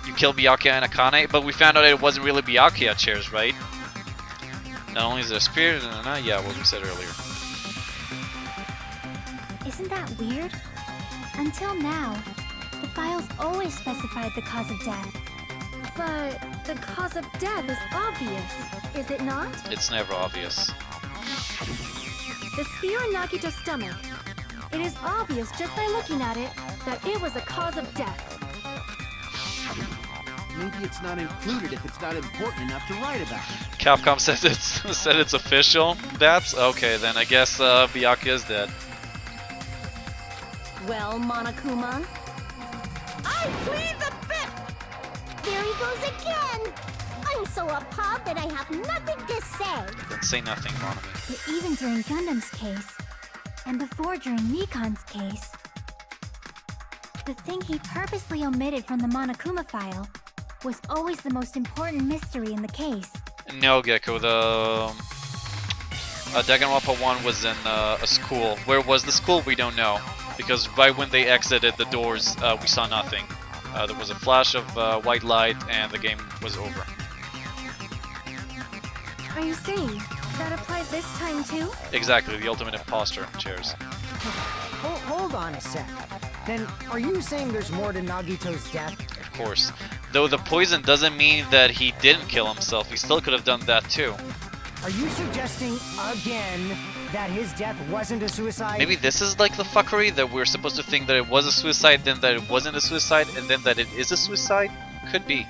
You killed Byakuya and Akane, but we found out it wasn't really Byakuya chairs, right? Not only is there a spirit, yeah, what we said earlier. Isn't that weird? Until now, the files always specified the cause of death. But the cause of death is obvious, is it not? It's never obvious. The spear in Nagito's stomach. It is obvious just by looking at it that it was a cause of death. Maybe it's not included if it's not important enough to write about. Capcom says it's official. That's okay. Then I guess Byakuya is dead. Well, Monokuma? I plead the fifth! There he goes again! I'm so appalled that I have nothing to say. Don't say nothing, Monomi. But even during Gundam's case, and before during Mikan's case, the thing he purposely omitted from the Monokuma file was always the most important mystery in the case. No, Gecko. The Danganronpa 1 was in a school. Where was the school? We don't know. Because right when they exited the doors, we saw nothing. There was a flash of white light, and the game was over. Are you saying that applies this time too? Exactly, the ultimate imposter chairs. Hold on a sec. Then, are you saying there's more to Nagito's death? Of course. Though the poison doesn't mean that he didn't kill himself. He still could have done that too. Are you suggesting, again, that his death wasn't a suicide? Maybe this is like the fuckery, that we're supposed to think that it was a suicide, then that it wasn't a suicide, and then that it is a suicide? Could be.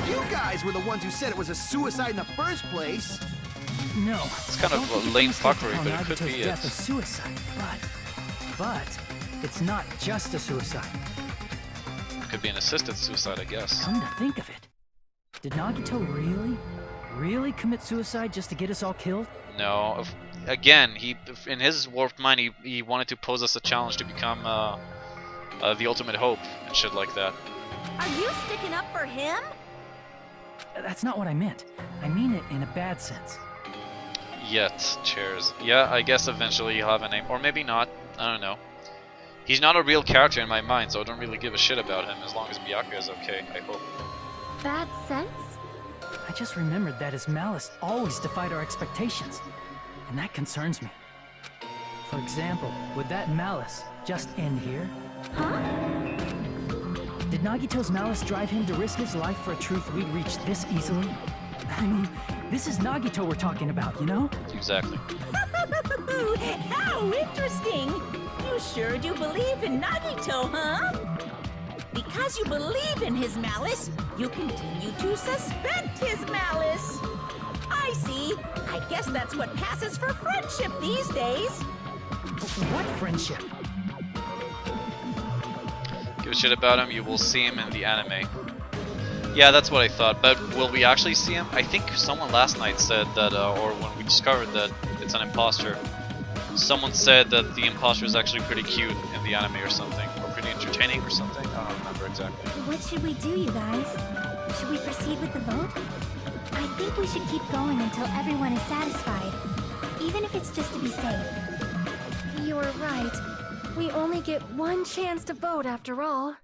You guys were the ones who said it was a suicide in the first place. No. It's kind of a lame fuckery, but it could be it. Death a suicide, but it's not just a suicide. It could be an assisted suicide, I guess. Come to think of it, did Nagito really commit suicide just to get us all killed? No. Again, he, in his warped mind, he wanted to pose us a challenge to become the ultimate hope and shit like that. Are you sticking up for him? That's not what I meant. I mean it in a bad sense. Yet, chairs. Yeah, I guess eventually he'll have a name. Or maybe not. I don't know. He's not a real character in my mind, so I don't really give a shit about him as long as Byakuya is okay, I hope. Bad sense? I just remembered that his malice always defied our expectations, and that concerns me. For example, would that malice just end here? Huh? Did Nagito's malice drive him to risk his life for a truth we'd reach this easily? I mean, this is Nagito we're talking about, you know? Exactly. How interesting! You sure do believe in Nagito, huh? Because you believe in his malice, you continue to suspect his malice. I see. I guess that's what passes for friendship these days. What friendship? Give a shit about him, you will see him in the anime. Yeah, that's what I thought, but will we actually see him? I think someone last night said that, or when we discovered that it's an imposter, someone said that the imposter is actually pretty cute in the anime or something, or pretty entertaining or something. I don't remember exactly. What should we do, you guys? Should we proceed with the vote? I think we should keep going until everyone is satisfied, even if it's just to be safe. You're right. We only get one chance to vote after all.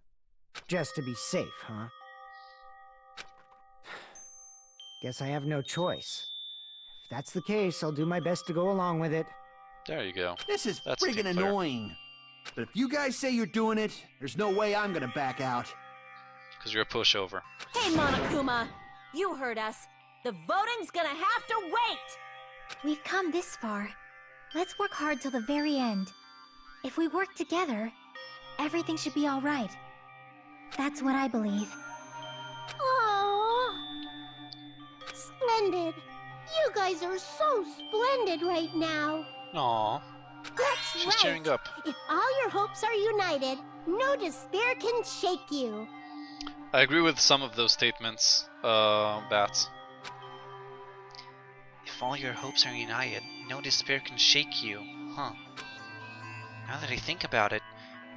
Just to be safe, huh? Guess I have no choice. If that's the case, I'll do my best to go along with it. There you go. This is That's friggin' team player. annoying. But if you guys say you're doing it, there's no way I'm gonna back out. Because you're a pushover. Hey, Monokuma! You heard us. The voting's gonna have to wait! We've come this far. Let's work hard till the very end. If we work together, everything should be all right. That's what I believe. Aww. Splendid. You guys are so splendid right now. Aww. That's She's right. cheering up. If all your hopes are united, no despair can shake you. I agree with some of those statements, Bats. If all your hopes are united, no despair can shake you, huh? Now that I think about it,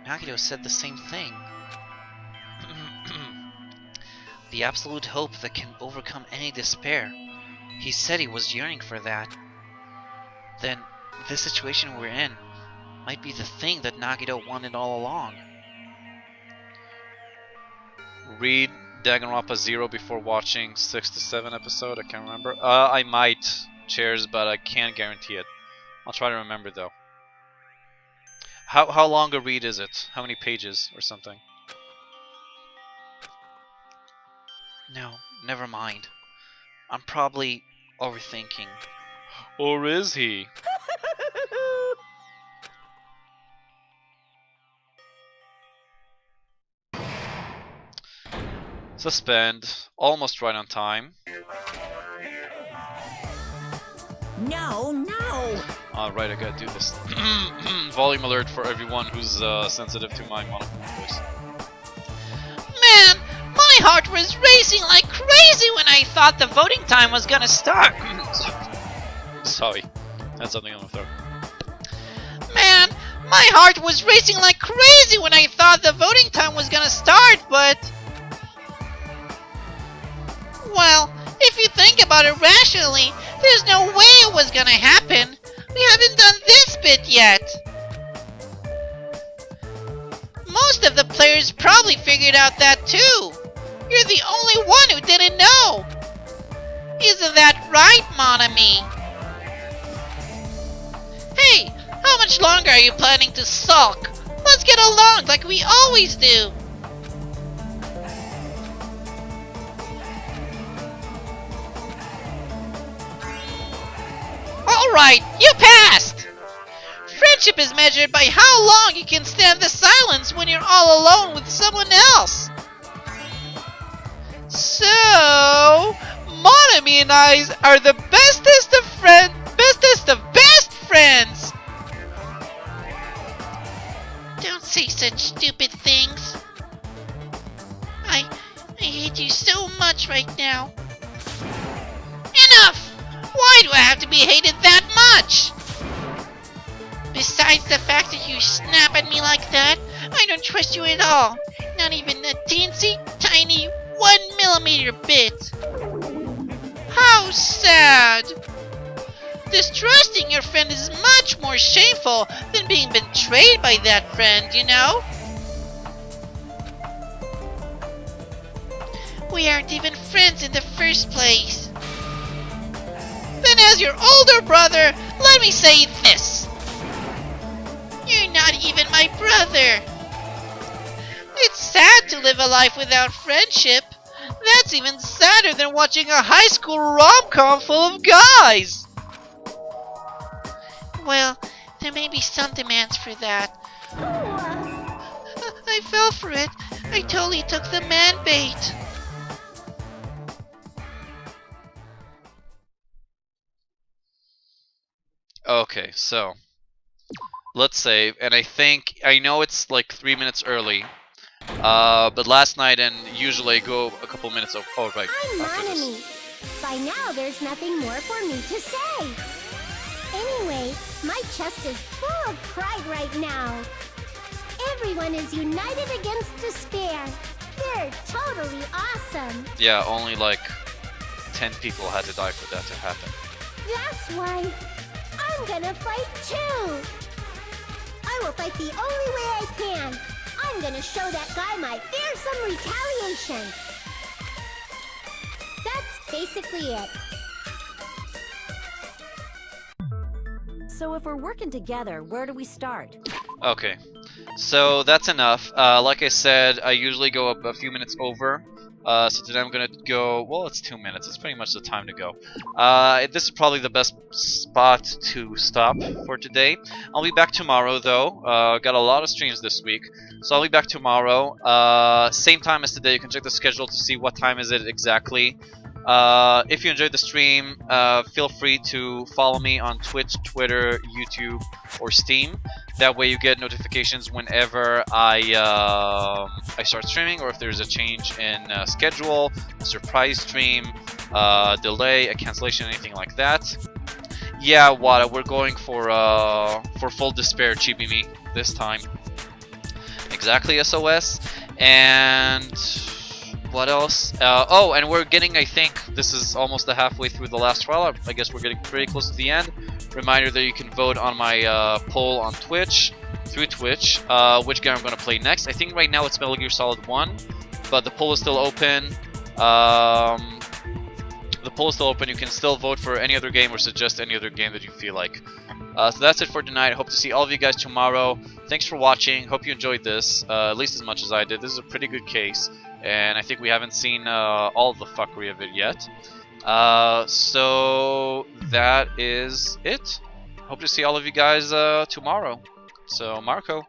Nagito said the same thing. The absolute hope that can overcome any despair. He said he was yearning for that. Then, this situation we're in might be the thing that Nagito wanted all along. Read Danganronpa 0 before watching 6 to 7 episode. I can't remember. I might, Chairs, but I can't guarantee it. I'll try to remember though. How long a read is it? How many pages or something? No, never mind. I'm probably overthinking. Or is he? Suspend. Almost right on time. No, no! Alright, I gotta do this. Volume alert for everyone who's sensitive to my monochrome voice. Man, my heart was racing like crazy when I thought the voting time was gonna start. Sorry. That's something on my throat. Man, my heart was racing like crazy when I thought the voting time was gonna start, but... Well, if you think about it rationally, there's no way it was gonna happen. We haven't done this bit yet. Most of the players probably figured out that too. You're the only one who didn't know. Isn't that right, Monami? Hey, how much longer are you planning to sulk? Let's get along like we always do. Alright, you passed! Friendship is measured by how long you can stand the silence when you're all alone with someone else. So, Monami and I are the bestest of best friends! Don't say such stupid things. I hate you so much right now. Enough! Why do I have to be hated that much? Besides the fact that you snap at me like that, I don't trust you at all. Not even a teensy tiny 1mm bit. How sad. Distrusting your friend is much more shameful than being betrayed by that friend, you know? We aren't even friends in the first place. Then as your older brother, let me say this. You're not even my brother. It's sad to live a life without friendship. That's even sadder than watching a high school rom-com full of guys. Well, there may be some demands for that. I fell for it. I totally took the man bait. Okay, so let's save, and I know it's like 3 minutes early, but last night and usually I go a couple minutes over. Oh, right. I'm Monami. By now, there's nothing more for me to say. Anyway, my chest is full of pride right now. Everyone is united against despair. They're totally awesome. Yeah, only like 10 people had to die for that to happen. That's why I'm gonna fight too. I will fight the only way I can. I'm gonna show that guy my fearsome retaliation. That's basically it. So if we're working together, where do we start? Okay, so that's enough. Like I said, I usually go a few minutes over. So today I'm gonna go, well, it's 2 minutes. It's pretty much the time to go. This is probably the best spot to stop for today. I'll be back tomorrow, though. Got a lot of streams this week. So I'll be back tomorrow. Same time as today. You can check the schedule to see what time is it exactly. If you enjoyed the stream, feel free to follow me on Twitch, Twitter, YouTube, or Steam. That way you get notifications whenever I start streaming, or if there's a change in schedule, a surprise stream, delay, a cancellation, anything like that. Yeah, Wada, we're going for full despair, Chibi-me, this time. exactly SOS. And what else? Oh, and we're getting, I think, this is almost the halfway through the last trial. I guess we're getting pretty close to the end. Reminder that you can vote on my poll on Twitch, through Twitch, which game I'm going to play next. I think right now it's Metal Gear Solid 1, but the poll is still open. The poll is still open. You can still vote for any other game or suggest any other game that you feel like. So that's it for tonight. I hope to see all of you guys tomorrow. Thanks for watching. Hope you enjoyed this, at least as much as I did. This is a pretty good case, and I think we haven't seen all of the fuckery of it yet. So that is it. Hope to see all of you guys tomorrow. So, Marco.